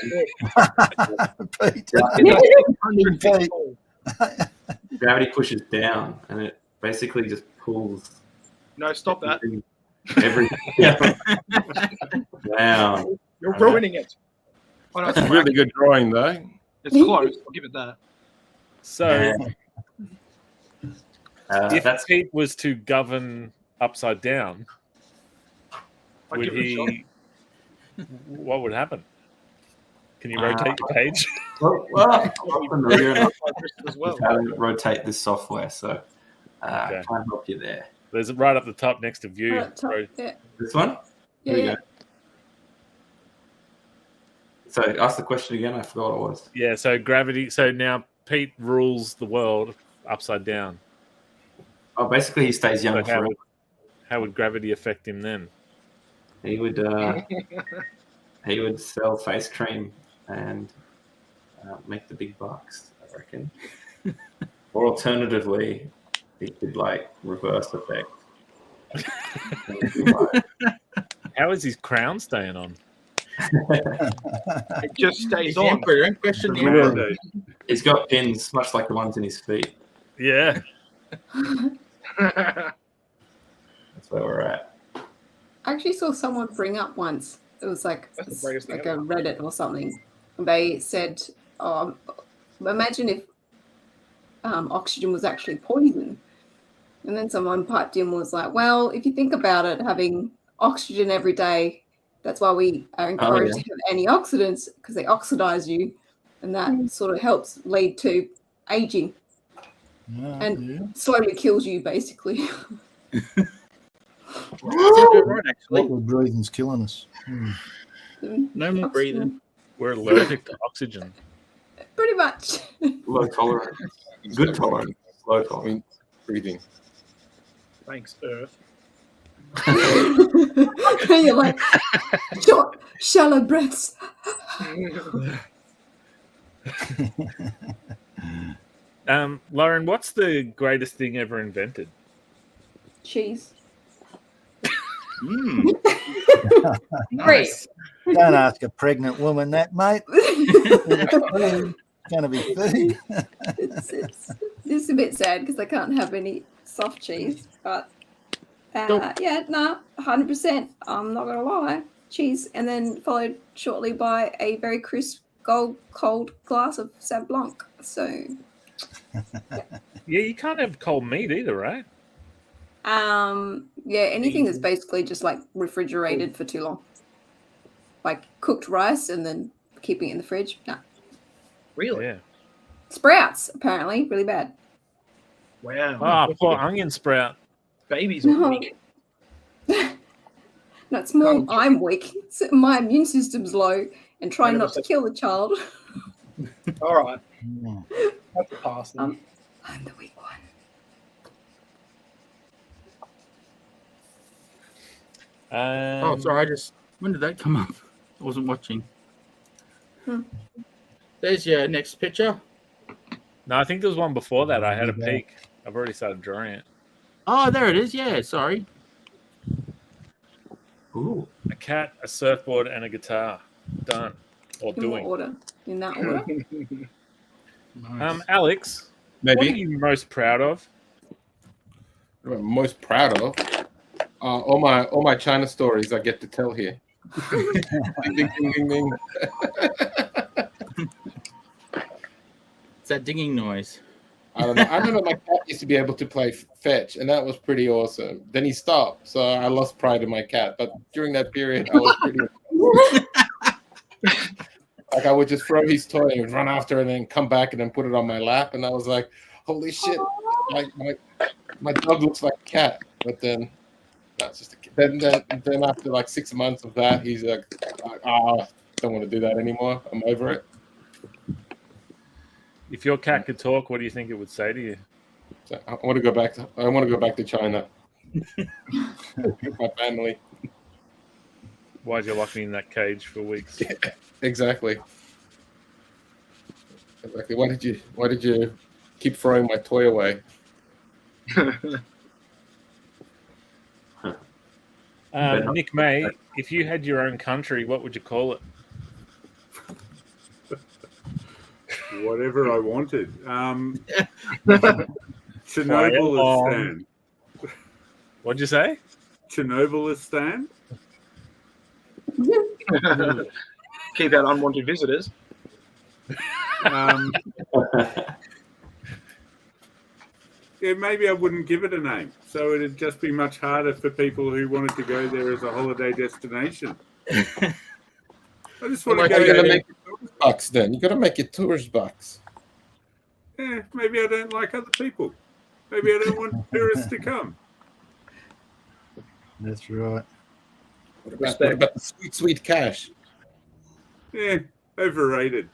gravity pushes down and it basically just pulls. No, stop that. Everything down. You're ruining it. Oh, no, that's a really good drawing, though. It's close. I'll give it that. So, if Pete was to govern upside down, would he? What would happen? Can you rotate your page? Well, I'm familiar enough with how to rotate this software, so I can't help you there. There's it right up the top next to view. This one? Yeah, Here we go. So ask the question again. I forgot what it was. Yeah, so gravity. So now Pete rules the world upside down. Oh, basically he stays young So forever. how would gravity affect him then? He would sell face cream and make the big bucks, I reckon. Or alternatively, he could like reverse effect. How is his crown staying on? It just stays on. He's got pins, much like the ones in his feet. Yeah. That's where we're at. I actually saw someone bring up once. It was like a Reddit or something. They said, imagine if oxygen was actually poison. And then someone piped in was like, well, if you think about it, having oxygen every day, that's why we are encouraged to have antioxidants, because they oxidize you. And that sort of helps lead to aging. And slowly kills you, basically. What we're breathing's killing us. No more breathing. We're allergic to oxygen. Pretty much. Low tolerance. Good tolerance. Low tolerance. Breathing. Thanks, Earth. And you're like, short, shallow breaths. Lauren, what's the greatest thing ever invented? Cheese. Great. Don't ask a pregnant woman that, mate. It's going to be food. It's a bit sad because I can't have any soft cheese, but 100%. I'm not gonna lie, cheese, and then followed shortly by a very crisp, cold glass of Sauv Blanc. So, yeah, you can't have cold meat either, right? Anything that's basically just like refrigerated for too long, like cooked rice and then keeping it in the fridge. No. Really? Yeah. Sprouts, apparently, really bad. Wow. Poor onion sprout. Babies are weak. No, it's more I'm weak. My immune system's low and trying not to kill the child. All right. That's a pass. I'm the weak one. Sorry. When did that come up? I wasn't watching. There's your next picture. No, I think there was one before that. I had a peek. I've already started drawing it. Oh, there it is. Yeah, sorry. Ooh. A cat, a surfboard, and a guitar. Done. Or In doing. what order? In that order? Nice. Alex, Maybe. what are you most proud of? What I'm most proud of all my China stories I get to tell here. Ding, ding, ding, ding, ding. It's that dinging noise. I don't know. I remember my cat used to be able to play fetch, and that was pretty awesome. Then he stopped, so I lost pride in my cat. But during that period, I was pretty like I would just throw his toy and would run after it and then come back and then put it on my lap, and I was like, "Holy shit!" My dog looks like a cat. But then that's just a kid. Then after like 6 months of that, he's like, don't want to do that anymore. I'm over it. If your cat could talk, what do you think it would say to you? So I want to go back to China. My family. Why'd you lock me in that cage for weeks? Yeah, exactly. Why did you keep throwing my toy away? Nick May, if you had your own country, what would you call it? Whatever I wanted. Chernobylistan. What'd you say? Chernobylistan. Keep out unwanted visitors. Yeah, maybe I wouldn't give it a name. So it'd just be much harder for people who wanted to go there as a holiday destination. I just want to go You gotta there. make it tourist bucks then. You gotta make it tourist bucks. Yeah, maybe I don't like other people. Maybe I don't want tourists to come. That's right. What about the sweet, sweet cash? Yeah, overrated.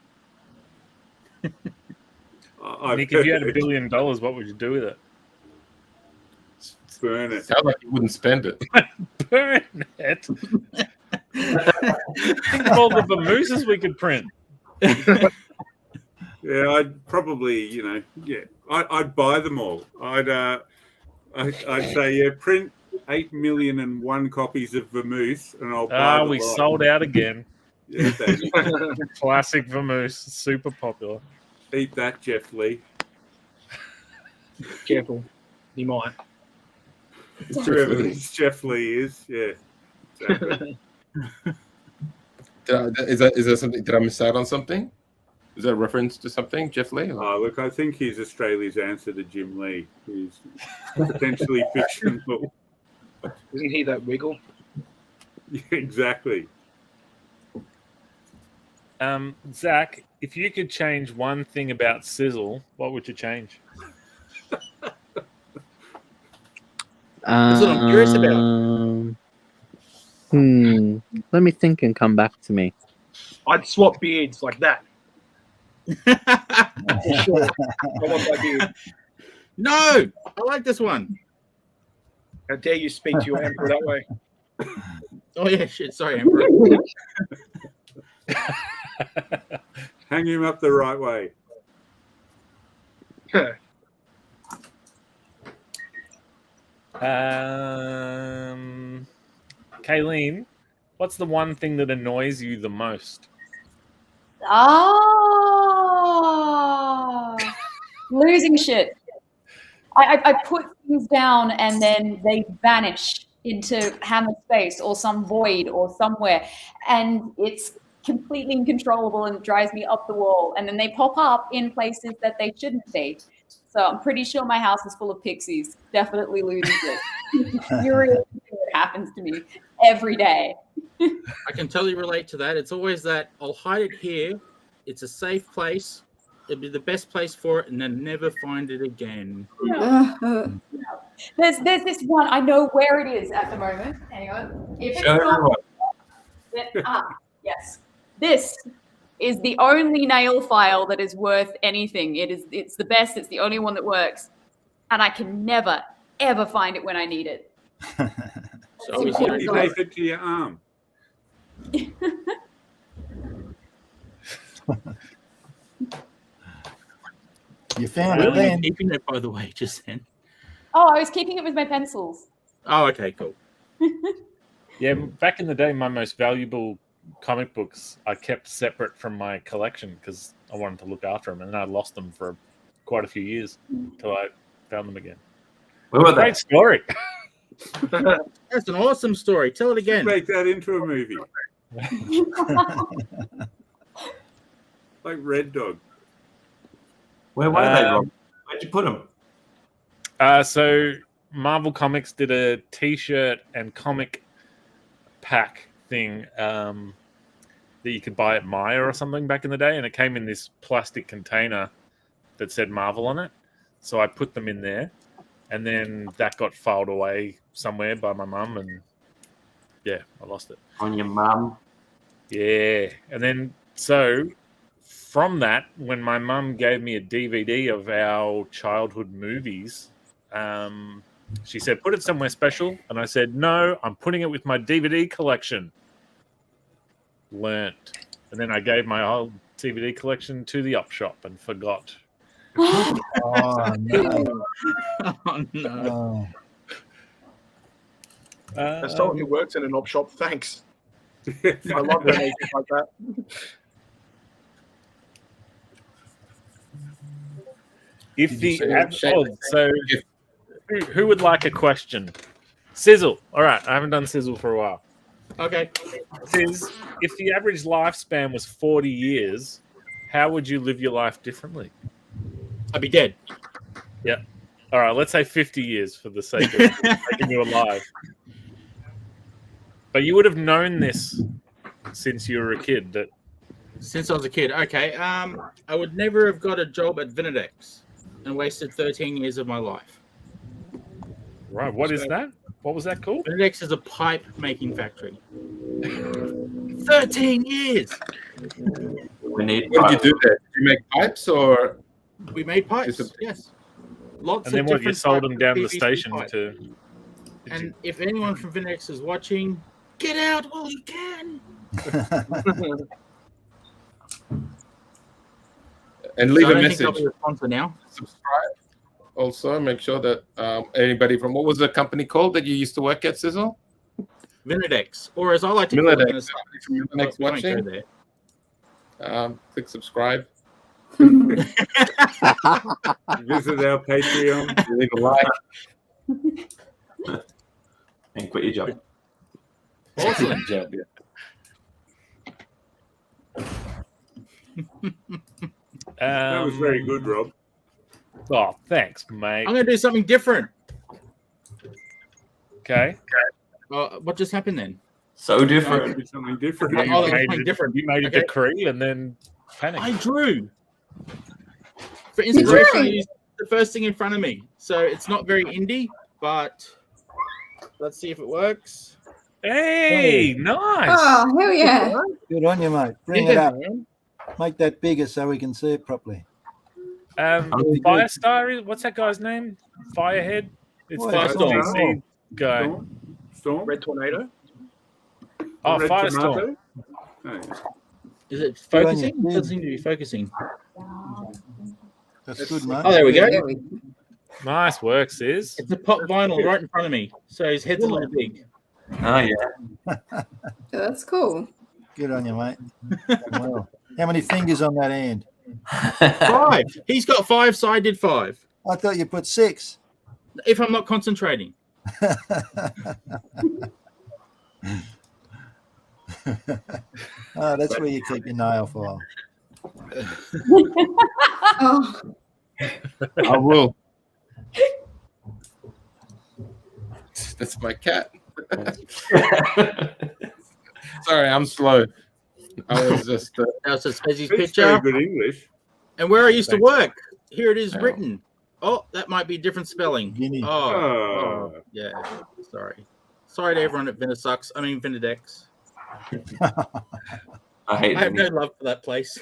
Nick, if you had $1 billion, what would you do with it? Burn it. Sounds like you wouldn't spend it. Burn it. Think of all the vamooses we could print. Yeah, I'd probably, I'd buy them all. I'd say, print 8,000,001 copies of Vermouth, and I'll buy them we all. sold out again. Yeah, Classic Vermouth, super popular. Eat that, Jeff Lee. Careful, he might. Whoever this Jeff Lee is, yeah. Exactly. Is that something? Did I miss out on something? Is that a reference to something, Jeff Lee? Oh, look, I think he's Australia's answer to Jim Lee. He's potentially fictional. Isn't he that wiggle? Yeah, exactly. Zach, if you could change one thing about Sizzle, what would you change? That's what I'm curious about. Let me think and come back to me. I'd swap beards like that. For sure. I want that beard. No, I like this one. How dare you speak to your emperor that way? Oh yeah, shit. Sorry, Emperor. Hang him up the right way. Kayleen, what's the one thing that annoys you the most? Losing shit. I put things down and then they vanish into hammer space or some void or somewhere, and it's completely uncontrollable and drives me up the wall. And then they pop up in places that they shouldn't be. So I'm pretty sure my house is full of pixies. Definitely losing it. Furious thing that happens to me every day. I can totally relate to that. It's always that I'll hide it here. It's a safe place. It'll be the best place for it, and then never find it again. There's this one. I know where it is at the moment. Hang on. If it's not, yes. This is the only nail file that is worth anything. It's the best. It's the only one that works, and I can never ever find it when I need it. So obviously, You tape it to your arm. You found where it were you then. keeping it, by the way, just then? Oh, I was keeping it with my pencils. Oh, okay, cool. Yeah, back in the day, my most valuable comic books I kept separate from my collection because I wanted to look after them, and then I lost them for quite a few years until I found them again. Where were Great they? story. That's an awesome story. Tell it again. Make that into a movie. Like Red Dog. Where were they, Rob? Where'd you put them? So Marvel Comics did a T-shirt and comic pack thing that you could buy at Maya or something back in the day, and it came in this plastic container that said Marvel on it. So I put them in there, and then that got filed away somewhere by my mum, and yeah, I lost it. On your mum? Yeah, and then so from that, when my mum gave me a DVD of our childhood movies, she said, put it somewhere special. And I said, no, I'm putting it with my DVD collection. Learnt. And then I gave my whole DVD collection to the op shop and forgot. Oh, no. Oh, no. As someone who works in an op shop, thanks. I love when they do like that. If Did the you say so who would like a question? Sizzle. All right, I haven't done Sizzle for a while. Okay. Says, if the average lifespan was 40 years, how would you live your life differently? I'd be dead. Yeah. All right, let's say 50 years for the sake of making you alive. But you would have known this since you were a kid. That Since I was a kid. Okay. I would never have got a job at Vinidex and wasted 13 years of my life. Right. What is that? What was that called? Vinidex is a pipe making factory. 13 years. We need. What did you do there? Did you make pipes or? We made pipes. Just Yes. Lots And then of what? You different sold types them of down the PVC station pipe. to. And if anyone from Vinidex is watching, get out while you can. And leave So I a don't think message. I'll be a sponsor now. Subscribe. Also, make sure that anybody from what was the company called that you used to work at, Sizzle? Vinidex, or as I like to call it, Miladex. Vinidex we won't go watching. there. Click subscribe. Visit our Patreon. Leave a like. And quit your job. Awesome job. That was very good, Rob. Oh, thanks, mate. I'm going to do something different. Okay. What just happened then? So different. Do something different. Oh, that was something different. You made a Okay. decree and then panicked. I drew. For inspiration, I used the first thing in front of me. So it's not very indie, but let's see if it works. Hey, nice. Oh, hell yeah. Good on you, mate. Bring it up. Make that bigger so we can see it properly. Firestar, what's that guy's name? Firehead? It's What? Firestorm Storm. guy. Storm? Red Tornado. Oh, Red Firestorm. Tomato? Oh, yeah. Is it Good on you. focusing? It doesn't seem to be focusing. That's good, mate. Oh, there we go. There we Nice work, Sis. It's a pop vinyl right in front of me. So his head's a little big. Oh yeah. That's cool. Good on you, mate. Well, how many fingers on that hand? 5. He's got 5, so I did 5. I thought you put 6. If I'm not concentrating. Oh, that's where you keep your nail file. Oh, I will. That's my cat. Sorry, I'm slow. I was just. That was just Spezzy's Speaks picture. very good English. And where I used to Thanks. work. Here it is Yeah. written. Oh, that might be different spelling. Guinea. Oh, yeah. Sorry. Sorry to everyone at Vinidex. I mean Vinidex. I hate I have them. no love for that place.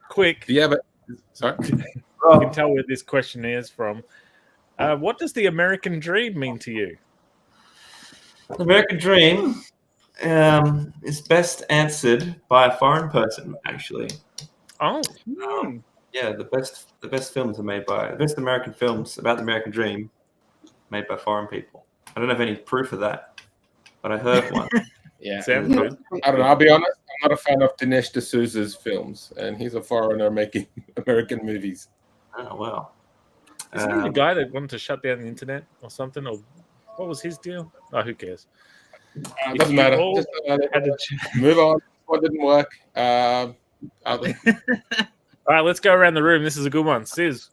Quick. Yeah, but sorry. You can tell where this question is from. What does the American dream mean to you? The American dream is best answered by a foreign person, actually. Oh. Yeah, the best films are made by the best American films about the American dream made by foreign people. I don't have any proof of that, but I heard one. Yeah, Sounds good. I don't know. I'll be honest. I'm not a fan of Dinesh D'Souza's films, and he's a foreigner making American movies. Oh wow! Isn't he the guy that wanted to shut down the internet or something? Or what was his deal? Oh, who cares? Doesn't matter. all Just had to move on. What didn't work? All right, let's go around the room. This is a good one. Sis, if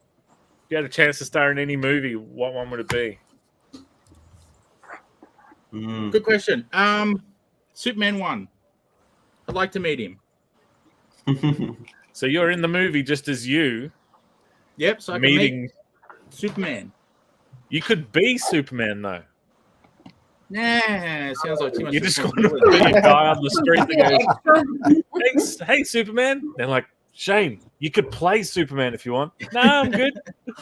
you had a chance to star in any movie, what one would it be? Good question. Superman 1. I'd like to meet him. So you're in the movie just as you. Yep. So I can meeting meet Superman. You could be Superman though. Nah, sounds like too much. You just want to be a guy on the street that goes, hey, Superman. They're like, Shane, you could play Superman if you want. No, I'm good.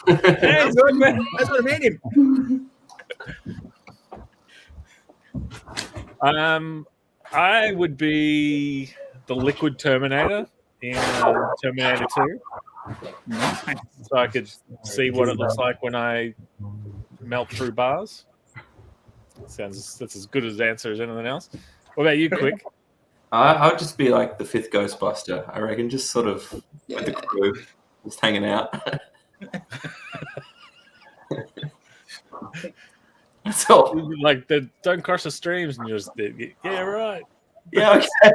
Hey, Superman. That's what I made him. I would be the Liquid Terminator in Terminator 2. So I could see what it looks like when I melt through bars. That's as good as answer as anything else. What about you, Quick? I would just be like the fifth Ghostbuster, I reckon, just sort of with the crew, just hanging out. That's all. Like the don't cross the streams, and you're just yeah, right. Yeah, okay.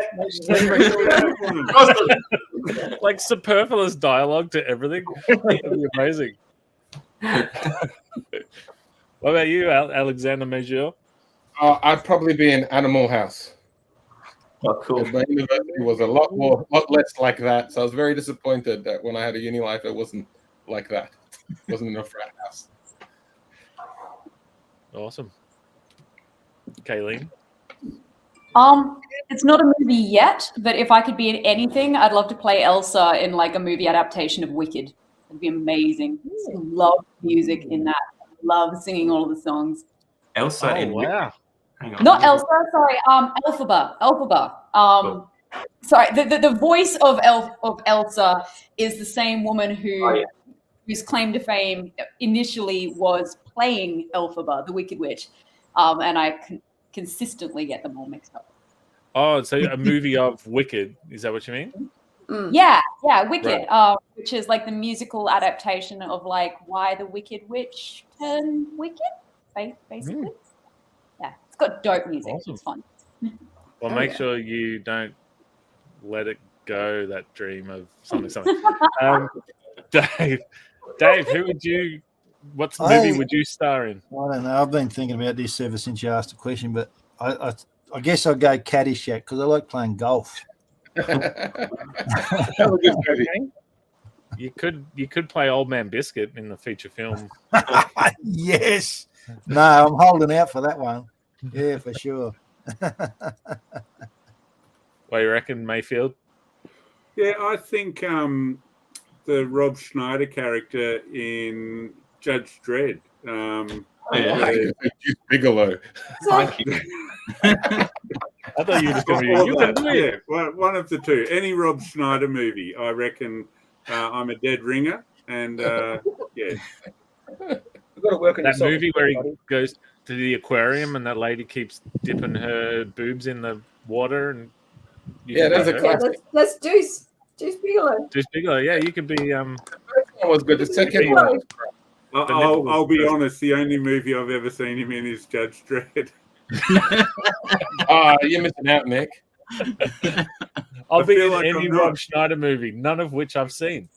Like superfluous dialogue to everything. That'd be amazing. What about you, Alexander Major? I'd probably be in Animal House. Oh, cool. My university was a lot less like that, so I was very disappointed that when I had a uni life, it wasn't like that. It wasn't in a frat house. Awesome. Kayleen? It's not a movie yet, but if I could be in anything, I'd love to play Elsa in like a movie adaptation of Wicked. It'd be amazing. Love music in that. Love singing all of the songs. Elsa in wow. Hang on. Not Elsa, sorry. Elphaba. Sorry, the voice of Elsa is the same woman whose claim to fame initially was playing Elphaba, the Wicked Witch, and I consistently get them all mixed up. Oh, so a movie of Wicked, is that what you mean? Yeah, Wicked, Right. which is like the musical adaptation of like why the Wicked Witch turned wicked, basically. Yeah, it's got dope music. Awesome. It's fun. Well, make sure you don't let it go, that dream of something. Dave, what's the movie would you star in? I don't know. I've been thinking about this ever since you asked the question, but I guess I'll go Caddyshack because I like playing golf. You could play Old Man Biscuit in the feature film. Yes. No, I'm holding out for that one. Yeah, for sure. What do you reckon, Mayfield? Yeah, I think the Rob Schneider character in Judge Dredd. Bigelow. Thank you. I thought you were just going to be. Yeah, one of the two. Any Rob Schneider movie, I reckon. I'm a dead ringer, and yeah. You've got to work on That yourself, movie where he buddy. goes to the aquarium and that lady keeps dipping her boobs in the water, and Yeah, that's a Yeah, classic. let's Deuce Bigelow. Deuce Bigelow. Yeah, you could be. That was good. The second one. I'll be honest. The only movie I've ever seen him in is Judge Dredd. You're missing out, Nick. I'll be feel in like any I'm not. Rob Schneider movie, none of which I've seen.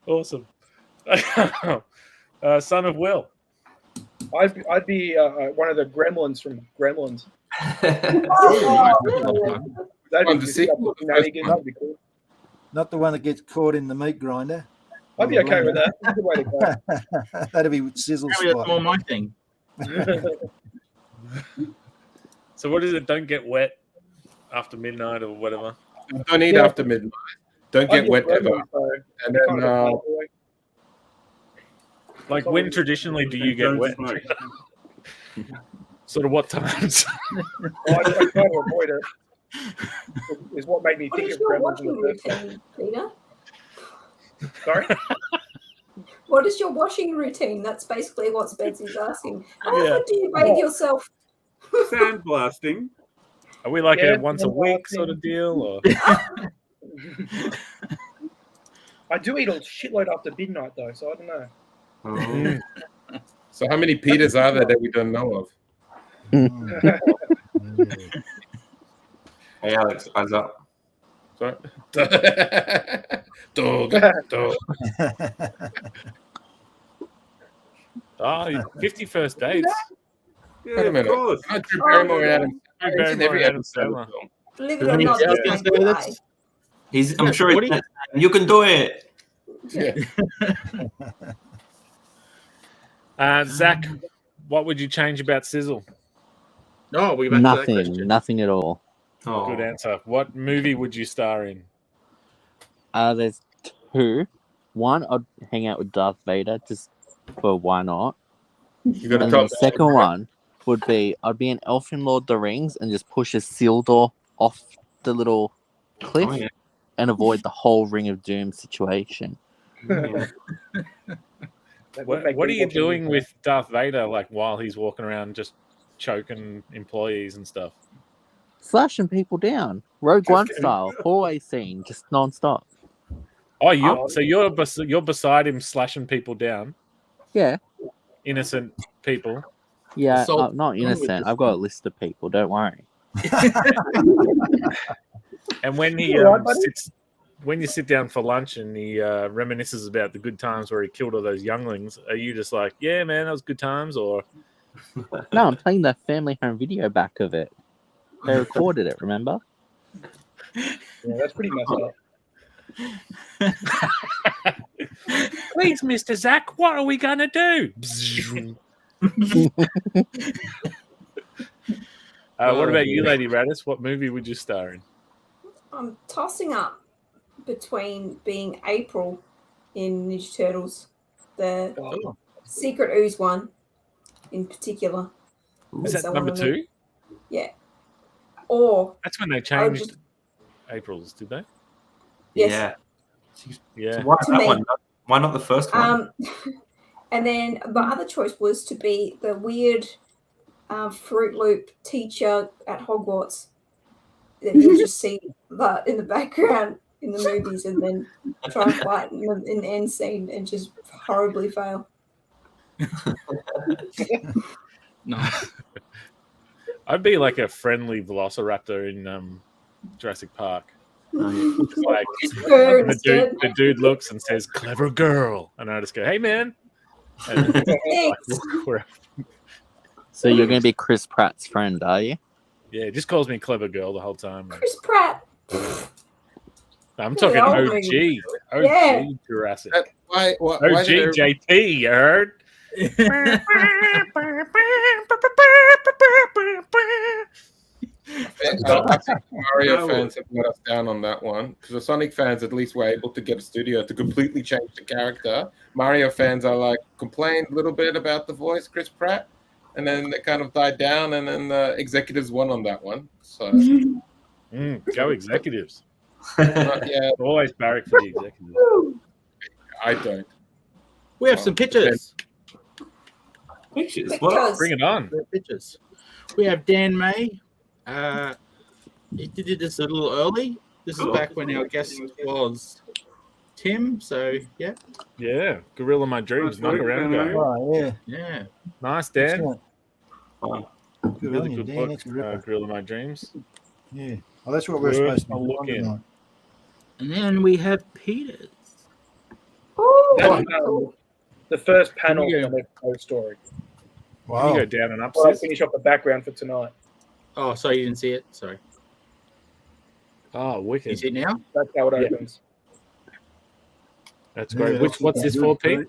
Awesome. Son of Will. I'd be one of the gremlins from Gremlins. That'd Fun be to see. shenanigans. That'd be cool. Not the one that gets caught in the meat grinder. I'd be okay with that. That's a good way to go. That'd be Sizzle Maybe that's more Spot. my thing. So what is it? Don't get wet. after midnight or whatever. Don't eat after midnight. Don't get wet ever. And then, like, when traditionally do you get wet? Sort of what times? I try to avoid it. Is what made me What think is of your gremlins in washing the first place. routine, Peter? Sorry? What is your washing routine? That's basically what Spencer's asking. How Yeah. often do you bathe yourself? Sandblasting. Are we like Yeah, a once a week sort of deal? Or I do eat a shitload after midnight, though, so I don't know. Oh. so how many Peters are there that we don't know of? Hey, Alex, eyes up. Sorry. Dog. oh, 51st dates. Yeah, Wait a of minute. course. Drew Barrymore and Adam. Drew It's in Barrymore every and Adam episode of the Sandler. film. Believe it or not, Yeah, I was this gonna might say, be that's- I'm sure he's you can do it. Yeah. Zach, what would you change about Sizzle? Oh, we're back to that Nothing. question. Nothing at all. Oh. Good answer. What movie would you star in? There's two. One, I'd hang out with Darth Vader just for why not. You got to And top the second one would be I'd be an elf in Lord of the Rings and just push a seal door off the little cliff Oh, yeah. and avoid the whole Ring of Doom situation. Yeah. What are you doing with Darth Vader, like, while he's walking around just choking employees and stuff? Slashing people down. Rogue One style. Hallway scene. Just non-stop. Oh, you're beside him slashing people down, Yeah. innocent people. Yeah, Assault. not innocent. I've got a list of people. Don't worry. And when he You all right, buddy? when you sit down for lunch and he reminisces about the good times where he killed all those younglings, are you just like, yeah, man, that was good times? Or No, I'm playing the family home video back of it. They recorded it, remember? Yeah, that's pretty messed up. please, Mr. Zach, what are we gonna do? What about you, Lady Radis? What movie would you star in? I'm tossing up between being April in Ninja Turtles, the Secret Ooze one in particular. Is that So number one of them. 2? Yeah. Or That's when they I would changed just, April's, did they? yes. Yeah. So why To that me. one? Why not the first one? And then my other choice was to be the weird Fruit Loop teacher at Hogwarts that you'll just see that in the background in the movies, and then try and fight in the end scene and just horribly fail. Nice. I'd be like a friendly velociraptor in Jurassic Park. Just like Her and instead. the dude looks and says, "Clever girl," and I just go, "Hey, man." And Thanks. So you're going to be Chris Pratt's friend, are you? yeah, he just calls me clever girl the whole time. Chris Pratt. I'm talking Yeah, OG Yeah. Jurassic, Why OG did JP. You heard? I think Mario fans have let us down on that one, because the Sonic fans at least were able to get a studio to completely change the character. Mario fans are like complained a little bit about the voice Chris Pratt, and then it kind of died down, and then the executives won on that one. So Go executives. yeah, Always barrack for the executives. I don't. We have some pictures. Pictures. Because- Bring it on. Pictures. We have Dan May. He did this a little early. This is back when our guest was Tim. So yeah, Yeah, Gorilla My Dreams. Knock around guy. Oh, yeah. yeah. Nice, Dan. Excellent. Good Really on you, good Dan. book. That's a ripper. Gorilla My Dreams. Yeah. Oh, that's what we're Worth supposed to a be look doing in. tonight. And then we have Peter's. Oh, The first panel Here we of the whole story. Can you go Wow. down and up, Well, I'll sis? finish off the background for tonight. Oh, sorry, you didn't see it. Sorry. Oh, You wicked. see it now? That's how it Yeah. opens. That's great. Yeah, What's this for, Pete?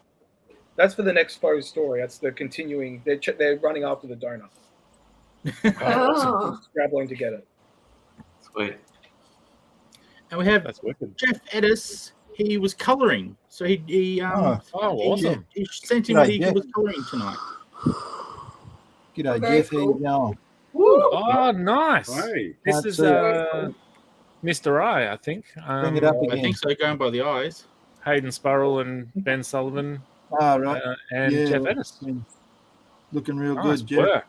That's for the next Foe's story. That's the continuing. They're running after the donut. Oh. Scrabbling to get it. Wait. And we have That's wicked. Jeff Edis. He was colouring, so he awesome. he sent in G'day, that he Jeff. was colouring tonight. G'day, Very Jeff. How you going? Oh, nice. Hey. This Can't is see it. Mr. I think. Bring it up I again. think so, going by the eyes. Hayden Sparrow and Ben Sullivan Ah, right. and Yeah, Jeff Edis. Looking real Nice good, Jeff. work.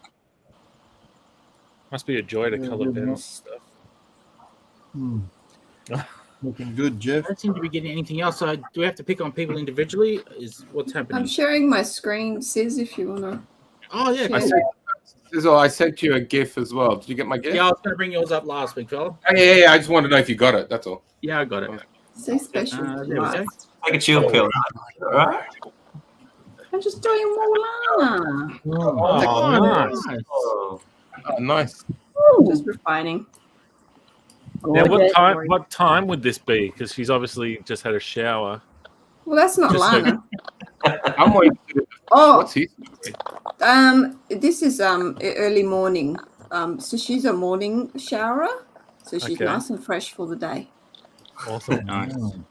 Must be a joy to Yeah, colour good Ben's work. stuff. Hmm. Looking good, Jeff. I don't seem to be getting anything else. So do we have to pick on people individually? Is what's happening? I'm sharing my screen, Sis, if you want to. Oh yeah, Yeah. I sent you a GIF as well. Did you get my GIF? yeah. I was going to bring yours up last week, fella. Oh, yeah. I just wanted to know if you got it. That's all. Yeah, I got it. So special. There we go. Right. Take a chill pill. All right. I'm just doing Mulan. Oh, nice. Oh, nice. Just refining. Now, what time would this be? Because she's obviously just had a shower. Well, that's not Just Lana. I'm waiting. Oh, What's he? this is early morning. So she's a morning showerer. So she's Okay. nice and fresh for the day. Awesome. Nice. And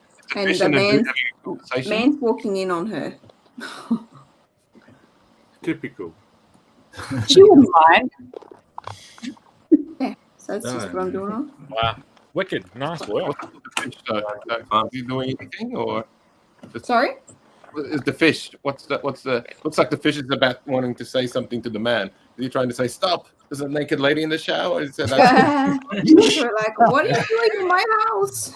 Fish the and a man's, dude having a conversation? man's walking in on her. Typical. She wouldn't mind. Yeah, so that's just what I'm doing on. Wow. Wicked. Nice work. What's the fish? Is he doing anything or? Sorry? Is the fish? What's the? Looks like the fish is about wanting to say something to the man. Is he trying to say stop? There's a naked lady in the shower. He said, We're like, what are you doing in my house?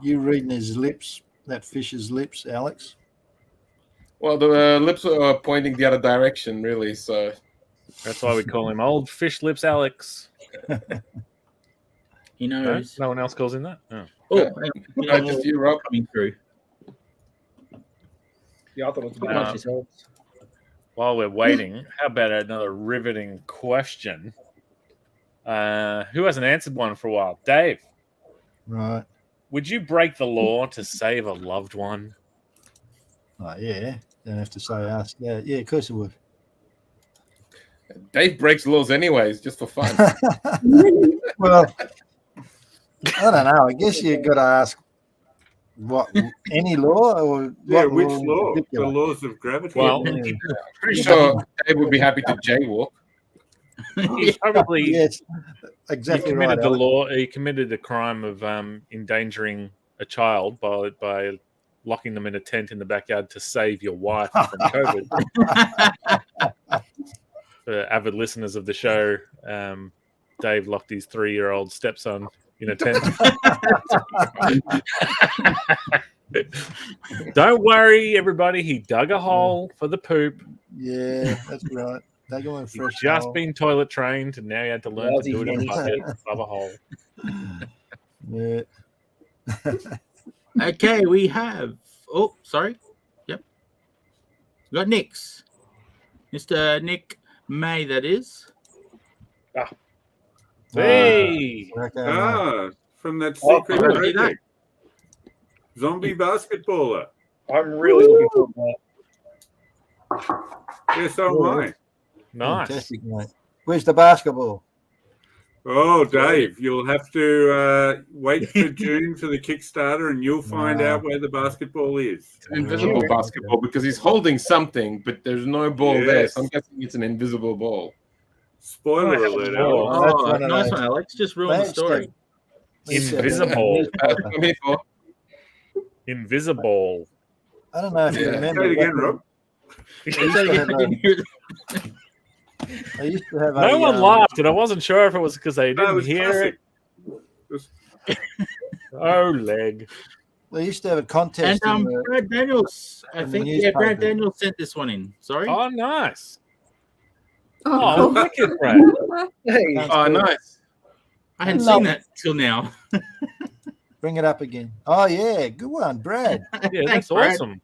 You reading his lips? That fish's lips, Alex? well, the lips are pointing the other direction, really. So That's why we call him Old Fish Lips Alex. He No, knows. no one else calls him that? Oh. Oh, just you, Rob. coming through. Yeah, I thought it was Watch about yourselves. While we're waiting, how about another riveting question? Who hasn't answered one for a while? Dave, Right. would you break the law to save a loved one? Oh, yeah. Don't have to say us. Yeah, of course it would. Dave breaks laws anyways, just for fun. Well, I don't know. I guess you got to ask what any law or Yeah, what which law in law? The particular? laws of gravity. Well, Yeah. Pretty sure Dave would be happy to jaywalk. He's probably Yes, he exactly committed right. the Alex. law. He committed the crime of endangering a child by locking them in a tent in the backyard to save your wife from COVID. For avid listeners of the show, Dave locked his 3-year-old stepson in a tent. Don't worry, everybody. He dug a hole for the poop. Yeah, that's right. They go in He's fresh. just hole. been toilet trained, and now he had to learn to do it in a bucket above a hole. Yeah. Okay, we have. Oh, sorry. Yep. We got Nick's. Mr. Nick May, that is. Hey! Okay, right. Ah, from that Oh, secret I see project. Zombie basketballer. I'm really looking forward to that. Yeah, so am I. Nice. Fantastic, mate. Where's the basketball? Oh, Dave, you'll have to wait for June for the Kickstarter and you'll find Wow. out where the basketball is. It's an invisible Okay. basketball because he's holding something, but there's no ball there. Yes. So I'm guessing it's an invisible ball. Spoiler Oh, alert, oh. Alex. That's Oh, one of nice those. one, Alex. Just ruined the Thanks, story. Dave. Invisible. That's what I'm here for. Invisible. I don't know if you Yeah. remember. Say it again, back Rob. when Say it again, I didn't hear it. They used to have No a, one laughed, and I wasn't sure if it was because they No, it didn't was hear classic. it. Oh, leg. They used to have a contest. And in the, Brad Daniels, I in the think, yeah, Brad newspaper. Daniels sent this one in. Sorry. Oh, nice. Oh, Oh, wicked, Brad. Hey, Sounds Oh, good. nice. I hadn't Love seen that till now. Bring it up again. Oh yeah, good one, Brad. Yeah, Thanks, that's Brad. awesome.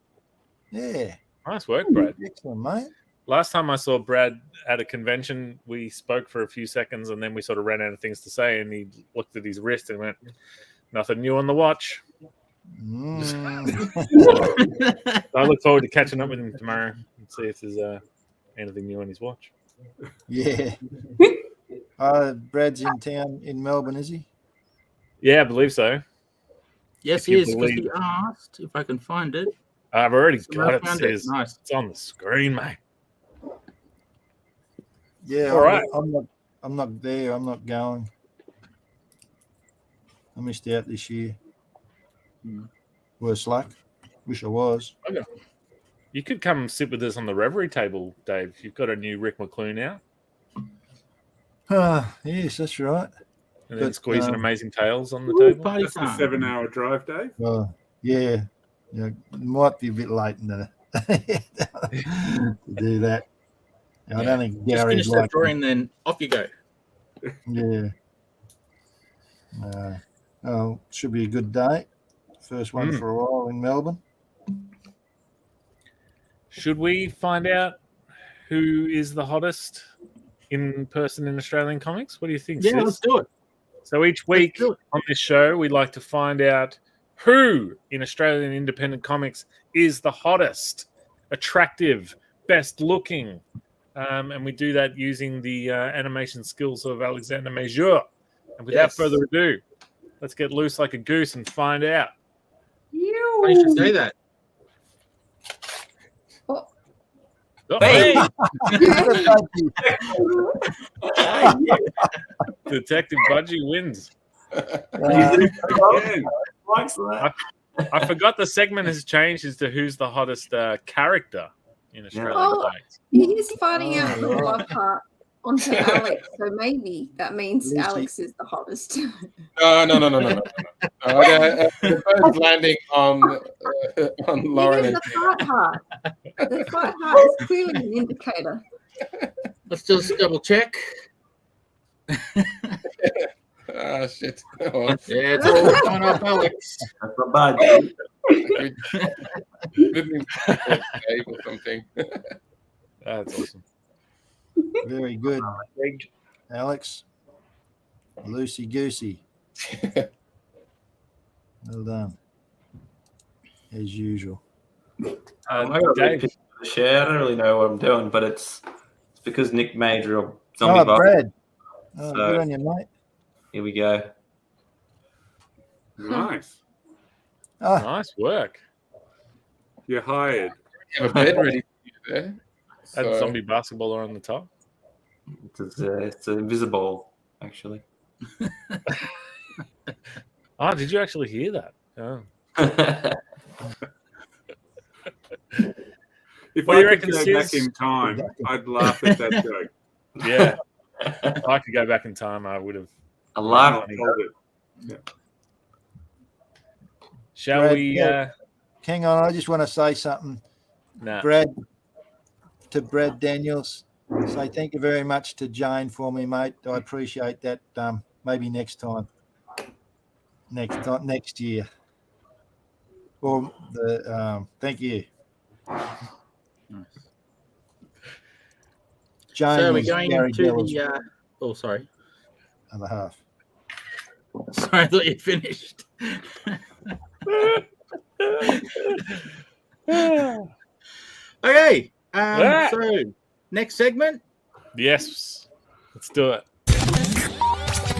Yeah, Nice work, Brad. excellent, mate. Last time I saw Brad at a convention, we spoke for a few seconds and then we sort of ran out of things to say. And he looked at his wrist and went, "Nothing new on the watch." Mm. So I look forward to catching up with him tomorrow and see if there's anything new on his watch. Yeah. Brad's in town in Melbourne, is he? Yeah, I believe so. Yes, If he you is, because believe he it. asked if I can find it. I've already Someone got it. found it. Says Nice. it's on the screen, mate. Yeah, All right. I'm not there. I'm not going. I missed out this year. Worse luck. Wish I was. You could come sit with us on the Reverie table, Dave. You've got a new Rick McClune out. Yes, that's right. And then But, squeezing Amazing Tales on the table. Party That's the time. 7-hour drive, Dave. Well, yeah. It might be a bit late to do that. I don't think Just Gary's finish that like drawing, then off you go. Yeah. Should be a good day. First one for a while in Melbourne. Should we find out who is the hottest in person in Australian comics? What do you think, Yeah, sis? let's do it. So each week on this show, we like to find out who in Australian independent comics is the hottest, attractive, best looking. And we do that using the animation skills of Alexander Major. And without further ado, let's get loose like a goose and find out. You should say that. Oh, hey! Detective Budgie wins. I forgot the segment has changed as to who's the hottest character in Australian comics. He is fighting out the love heart onto Alex, so maybe that means Alex is the hottest. No. The first landing on Lauren. Even the fight heart. The fight heart is clearly an indicator. Let's just double check. Ah, shit. Yeah, it's all coming up, Alex. That's not bad. Dave or something. That's awesome. Very good. Alex. Loosey-Goosey. Well done. As usual. I got a picture to share. I don't really know what I'm doing, but it's because Nick made real zombie box. Brad. So, Good on you, mate. Here we go. Nice. Nice work. You're hired. You have a bed ready for you there. That zombie basketballer on the top. It's invisible, actually. Oh, did you actually hear that? Oh. If What do you I reckon, could go back Sis? in time, I'd laugh at that joke. Yeah. If I could go back in time, I would have. I laughed. Yeah. Shall Brad, we? Hang on, I just want to say something. Nah. Brad Daniels, say thank you very much to Jane for me, mate. I appreciate that. Maybe next time. Next year. Or thank you. Jane, So we're going Gary to Della's the. Oh, sorry. other half. Sorry, I thought you finished. Okay. So next segment. Yes. Let's do it.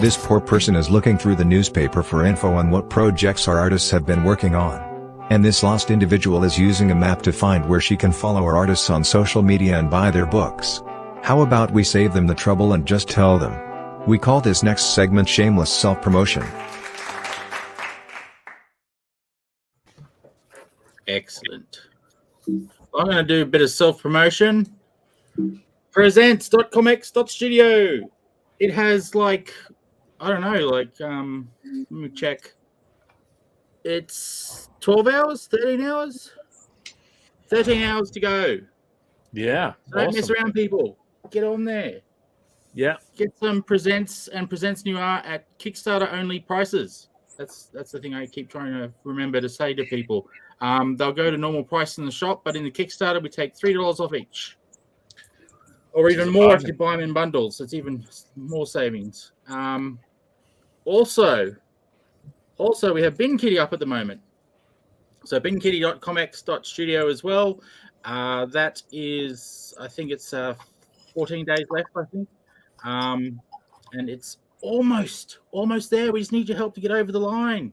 This poor person is looking through the newspaper for info on what projects our artists have been working on. And this lost individual is using a map to find where she can follow our artists on social media and buy their books. How about we save them the trouble and just tell them? We call this next segment Shameless Self-Promotion. Excellent. I'm going to do a bit of self-promotion. Presents.comx.studio. It has let me check. It's 12 hours, 13 hours? 13 hours to go. Yeah. So don't mess around, people. Get on there. Yeah. Get some presents new art at Kickstarter only prices. That's the thing I keep trying to remember to say to people. They'll go to normal price in the shop, but in the Kickstarter we take $3 off each, or even more if you buy them in bundles. It's even more savings. Also, we have Bin Kitty up at the moment. So binkitty.comx.studio as well. That is, I think it's 14 days left, I think. And it's almost there. We just need your help to get over the line.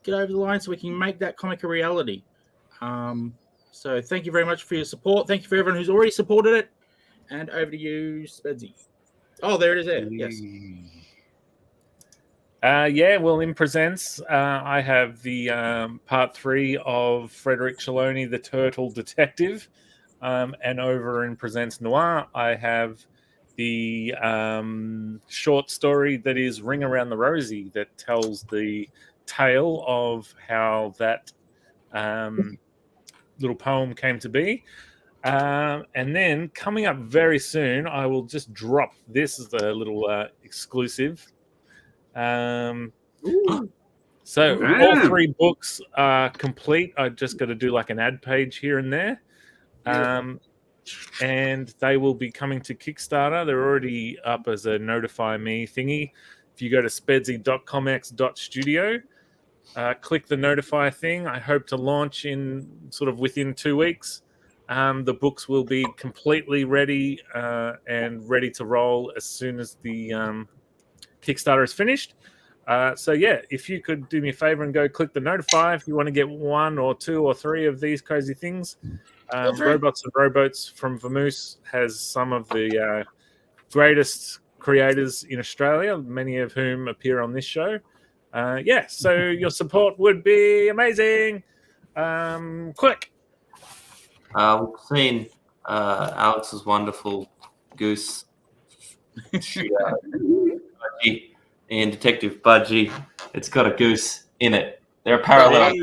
Get over the line so we can make that comic a reality. So thank you very much for your support. Thank you for everyone who's already supported it. And over to you, Spedsy. Oh, there it is there. Yes. Yeah, well, in Presents, I have the part 3 of Frederick Trelawney, the Turtle Detective. And over in Presents Noir, I have the short story that is Ring Around the Rosie that tells the tale of how that little poem came to be. And then coming up very soon, I will just drop this as a little exclusive. So all 3 books are complete. I just got to do like an ad page here and there. And they will be coming to Kickstarter. They're already up as a notify me thingy. If you go to spedsy.comx.studio, click the notify thing. I hope to launch in sort of within 2 weeks. The books will be completely ready and ready to roll as soon as the Kickstarter is finished. So yeah, if you could do me a favor and go click the notify if you want to get 1 or 2 or 3 of these crazy things. Robots and Rowboats from Vamoose has some of the greatest creators in Australia, many of whom appear on this show. Yeah, so your support would be amazing. Quick. We've seen Alex's wonderful goose shootout. And Detective Budgie. It's got a goose in it. There are parallels.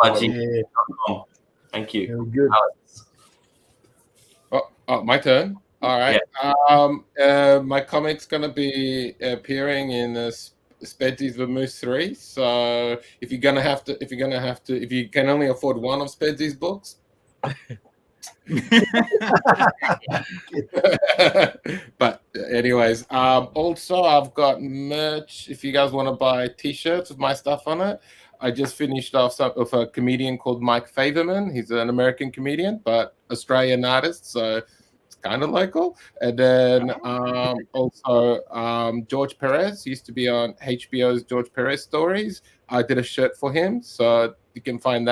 Budgie.com. Thank you. Very good. Alex. Oh, my turn. All right. Yeah. My comic's gonna be appearing in Spedsy's Vamoose 3. So if you can only afford one of Spedsy's books. But anyways, also I've got merch. If you guys want to buy t-shirts with my stuff on it, I just finished off with a comedian called Mike Favorman. He's an American comedian, but Australian artist, so it's kind of local. And then also George Perez used to be on HBO's George Perez Stories. I did a shirt for him, so you can find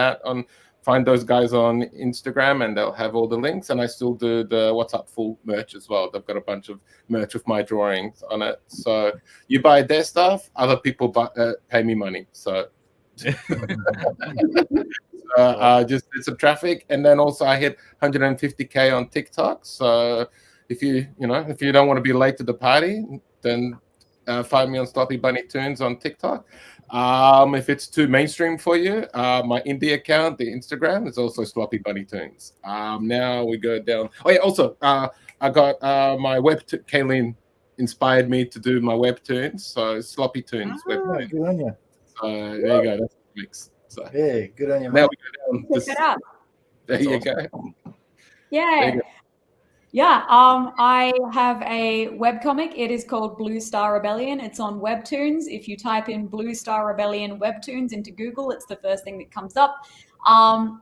those guys on Instagram, and they'll have all the links. And I still do the What's Up Full merch as well. They've got a bunch of merch with my drawings on it. So you buy their stuff, other people pay me money. So just did some traffic, and then also I hit 150K on TikTok. So if you don't want to be late to the party, then find me on Sloppy Bunny Tunes on TikTok. If it's too mainstream for you, my indie account, the Instagram, is also Sloppy Bunny Tunes. Now we go down. Oh yeah, also I got my Kayleen inspired me to do my webtoons, so Sloppy Tunes. Webtoons. Good on you. There you go. That's the mix. So yeah, good on you. Now we go down. Check it out. There you go. Yeah. Yeah, I have a webcomic. It is called Blue Star Rebellion. It's on Webtoons. If you type in Blue Star Rebellion Webtoons into Google, it's the first thing that comes up.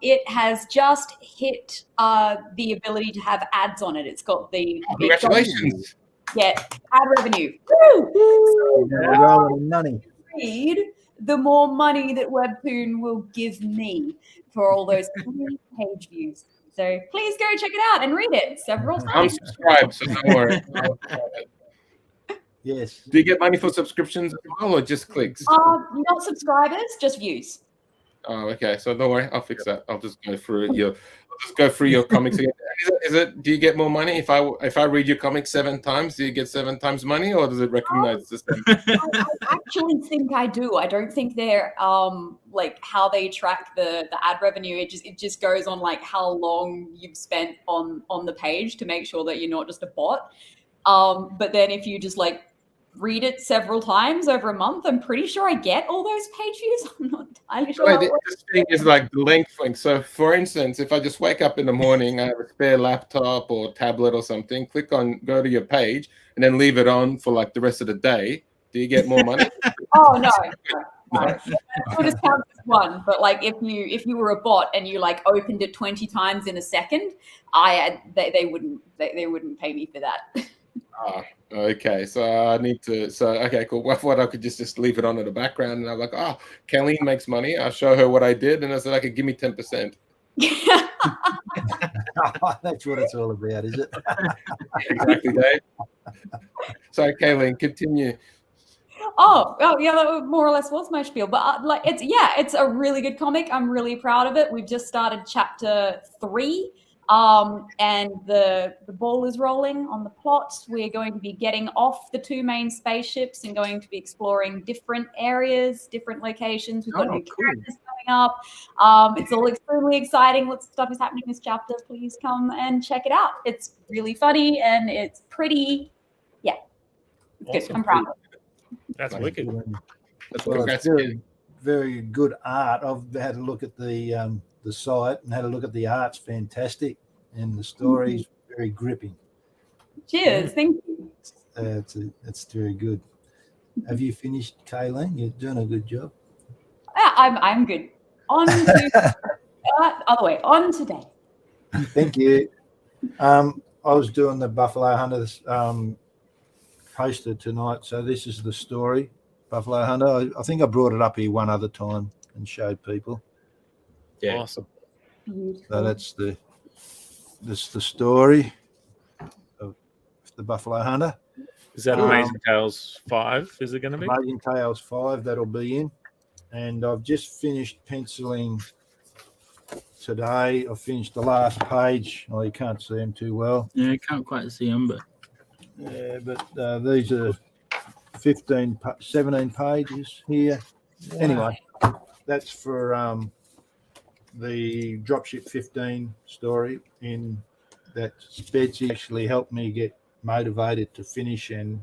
It has just hit the ability to have ads on it. It's got the congratulations. Ad revenue. Woo! Money. Read, the more money that Webtoon will give me for all those page views. So please go check it out and read it several times. I'm subscribed, so don't worry. Yes. Do you get money for subscriptions as well, or just clicks? Not subscribers, just views. Oh, okay. So don't worry, I'll fix that. I'll just go through your comics again. Is it? Do you get more money if I read your comic 7 times? Do you get 7 times money, or does it recognize the same? I actually think I do. I don't think they're like how they track the ad revenue. It just goes on like how long you've spent on the page to make sure that you're not just a bot. But then if you just like read it several times over a month, I'm pretty sure I get all those page views. I'm not entirely sure. This thing is like the length thing. So for instance, if I just wake up in the morning, I have a spare laptop or tablet or something, go to your page and then leave it on for like the rest of the day, do you get more money? Oh, no. It just counts as one, but like if you were a bot and you like opened it 20 times in a second, they wouldn't pay me for that. Okay, so I need to. So okay, cool. What I could just leave it on in the background, and I'm like, Kayleen makes money. I'll show her what I did, and I said I could give me 10%. That's what it's all about, is it? Exactly, Dave. So Kayleen, continue. Oh yeah, that more or less was my spiel. But it's a really good comic. I'm really proud of it. We've just started chapter 3. And the ball is rolling on the plot. We're going to be getting off the 2 main spaceships and going to be exploring different areas, different locations. We've got new characters coming up. It's all extremely exciting. Lots of stuff is happening in this chapter. Please come and check it out. It's really funny and it's pretty. Yeah, it's awesome. Good. I'm proud of it. That's wicked. Well, it's very, very good art. I've had a look at the site and had a look at the art's fantastic, and the story's very gripping. Cheers, thank you. It's very good. Have you finished, Kayleen? You're doing a good job. Yeah, I'm good. On to other way. On today. Thank you. I was doing the Buffalo Hunters poster tonight, so this is the story, Buffalo Hunter. I think I brought it up here one other time and showed people. Yeah. Awesome. So that's the story of the Buffalo Hunter. Is that Amazing Tales 5? Is it going to be? Amazing Tales 5, that'll be in. And I've just finished penciling today. I finished the last page. Oh, you can't see them too well. Yeah, I can't quite see them, but... Yeah, but these are 17 pages here. Wow. Anyway, that's for the Dropship 15 story, in that Spedsy actually helped me get motivated to finish and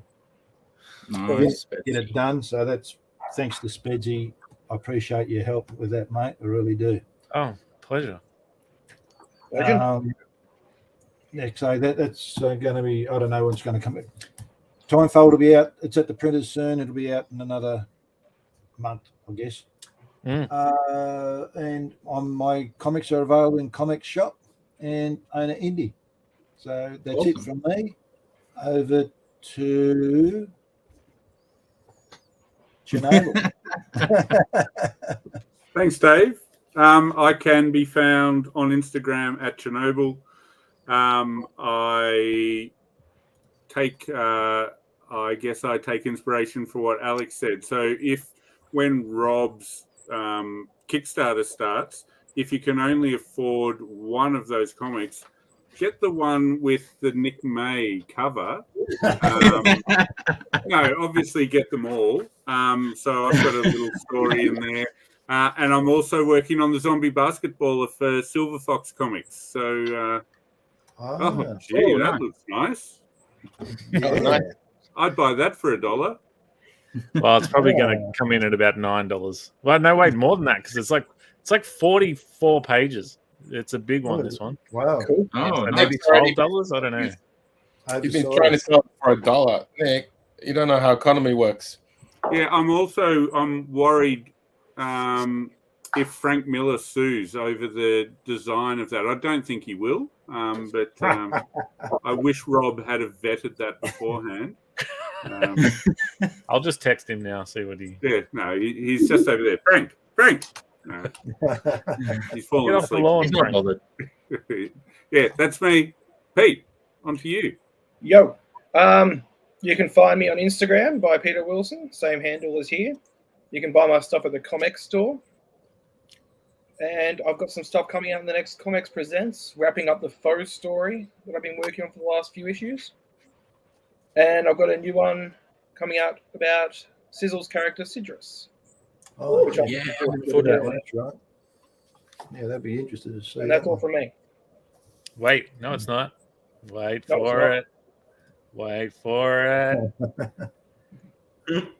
get it done. So that's thanks to Spedsy. I appreciate your help with that, mate. I really do. Oh, pleasure. So that's going to be, I don't know when it's going to come. Timefold will be out. It's at the printers soon. It'll be out in another month, I guess. And on my comics are available in ComX Shop and Owner Indie. So that's awesome. It from me. Over to Chernobyl. Thanks, Dave. I can be found on Instagram at Chernobyl. I guess I take inspiration for what Alex said. So when Rob's Kickstarter starts, if you can only afford one of those comics, get the one with the Nick May cover. No, obviously get them all. So I've got a little story in there. And I'm also working on the zombie basketballer for Silver Fox Comics. So, that looks nice. Yeah. I'd buy that for $1. Well, it's probably going to come in at about $9. Well, no, wait, more than that, because it's like 44 pages. It's a big one. This one. Wow. Cool. Oh, maybe $12. I don't know. You've been trying to sell it for $1, Nick. You don't know how economy works. Yeah, I'm worried if Frank Miller sues over the design of that. I don't think he will, but I wish Rob had vetted that beforehand. I'll just text him now, see what he... Yeah, no, he's just over there. Frank! No. He's fallen Get off asleep. the lawn, He's not bothered. Yeah, that's me. Pete, on to you. Yo. You can find me on Instagram by Peter Wilson, same handle as here. You can buy my stuff at the ComX store. And I've got some stuff coming out in the next ComX Presents, wrapping up the Foe story that I've been working on for the last few issues. And I've got a new one coming out about Sizzle's character, Sidrus. Oh, yeah. That's right. Yeah, that'd be interesting to see. And that's all from me. Wait, no, it's not. Wait for it. Wait for it.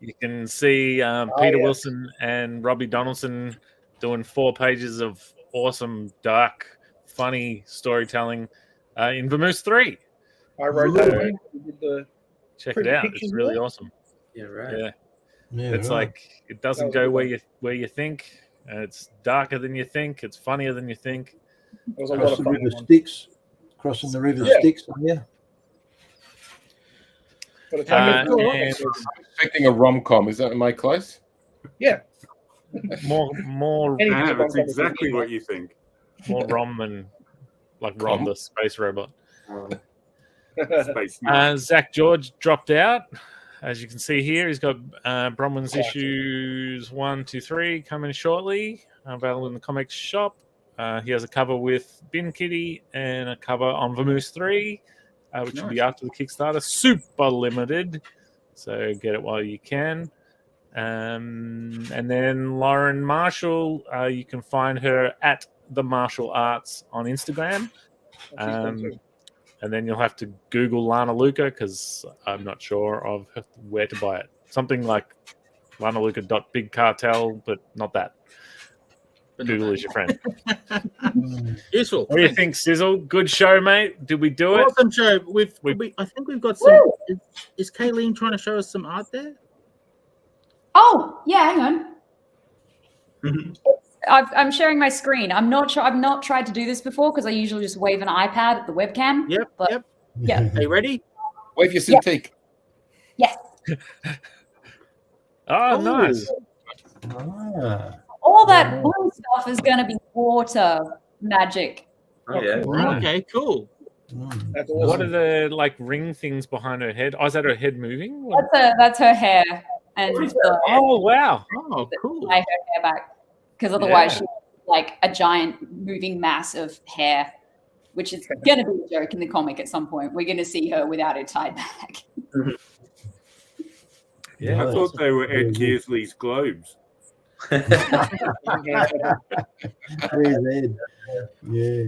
You can see Peter Wilson and Robbie Donaldson doing 4 pages of awesome, dark, funny storytelling in Vamoose 3. I wrote that. Check it out. It's really awesome. Yeah, right. Yeah. It's like it doesn't go where you think. It's darker than you think. It's funnier than you think. There was a lot of fun. River Styx, crossing the River Styx. Yeah. I'm expecting a rom-com. Is that am I close? Yeah. More. That's exactly what you think. More Rom than like Rom the space robot. Space Zach George dropped out. As you can see here, he's got Bronwyn's issues 1, 2, 3 coming shortly, available in the ComX shop. He has a cover with Bin Kitty and a cover on Vamoose 3, which will be after the Kickstarter. Super limited, so get it while you can. And then Lauren Marshall, you can find her at The Martial Arts on Instagram. And then you'll have to Google Lana Luca because I'm not sure of where to buy it. Something like lanaluca.bigcartel, but not that. Google is your friend. Useful. What do you think, Sizzle? Good show, mate. Did we do it? Awesome show. I think we've got some. Is Kayleen trying to show us some art there? Oh, yeah, hang on. I'm sharing my screen. I'm not sure. I've not tried to do this before because I usually just wave an iPad at the webcam. Yep. Yeah. Are you ready? Wave your Cintiq. Yes. Oh, nice. All that blue stuff is going to be water magic. Oh, yeah. Okay, cool. That's What awesome. are the like ring things behind her head? Oh, is that her head moving? That's her hair. And Oh, wow. Oh, cool. tie her hair back. Because otherwise she's like a giant moving mass of hair, which is going to be a joke in the comic at some point. We're going to see her without it tied back. Yeah, I thought they were Ed Kearsley's globes. There's Ed. Yeah.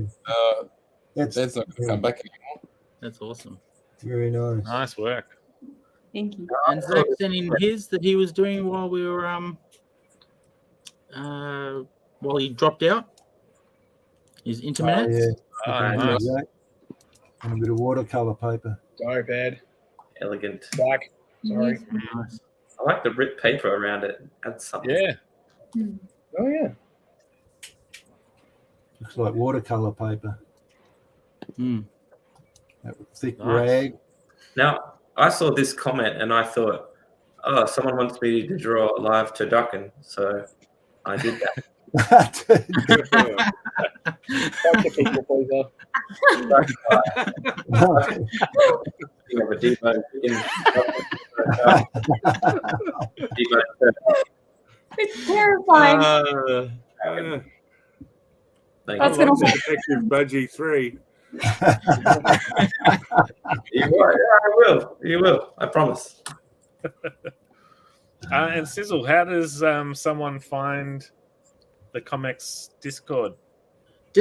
That's not going to come back anymore. That's awesome. Very nice. Nice work. Thank you. And Zach sent in his that he was doing while we were while he dropped out. His interminutes. Nice. And a bit of watercolor paper. So bad. Elegant. Black. Sorry. Nice. I like the ripped paper around it. That's something. Yeah. Oh, yeah. Looks like watercolor paper. That thick Nice. rag. Now, I saw this comment and I thought, oh, someone wants me to draw a live turducken. So I did that. Bunch of people, please. You have a Debo It's terrifying. That's gonna be Detective Budgie 3. You will. I promise. And Sizzle, how does someone find the ComX Discord? How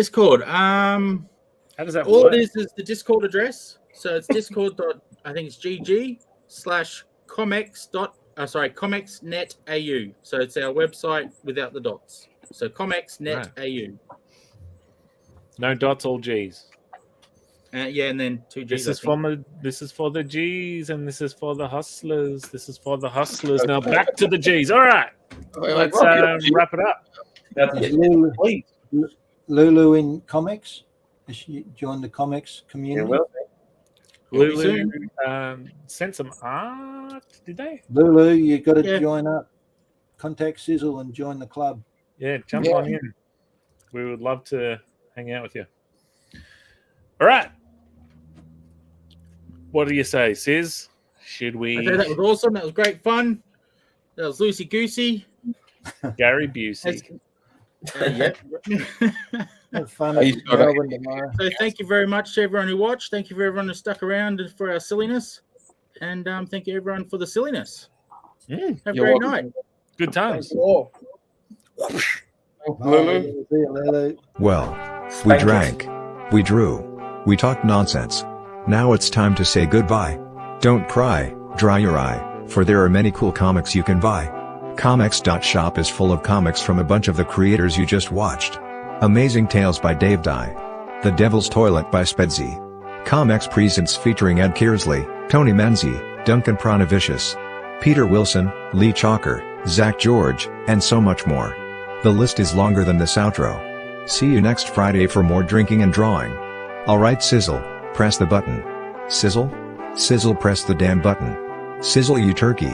does that all work? it is the Discord address. So it's discord. I think it's gg/comex.comex.net.au. So it's our website without the dots. So ComX.net.au. No dots, all G's. Yeah, and then 2 G's. This is for the G's, and this is for the hustlers. This is for the hustlers. Now back to the G's. All right, let's wrap it up. Lulu in ComX. Has she joined the ComX community? Lulu sent some art. Did they? Lulu, you got to join up. Contact Sizzle and join the club. Yeah, jump on in. We would love to hang out with you. All right. What do you say, Sis? Should we? Okay, that was awesome. That was great fun. That was Loosey-Goosey. Gary Busey. Have fun. So thank you very much to everyone who watched. Thank you for everyone who stuck around for our silliness. And thank you everyone for the silliness. Have a great night. Good times. Lulu. Well, we drank, we drew, we talked nonsense. Now it's time to say goodbye. Don't cry, dry your eye, for there are many cool comics you can buy. ComX.shop is full of comics from a bunch of the creators you just watched. Amazing Tales by Dave Dye. The Devil's Toilet by Spedsy. ComX Presents featuring Ed Kearsley, Tony Manzi, Duncan Pranavicius, Peter Wilson, Lee Chalker, Zach George, and so much more. The list is longer than this outro. See you next Friday for more drinking and drawing. Alright Sizzle, press the button. Sizzle? Sizzle press the damn button. Sizzle you turkey.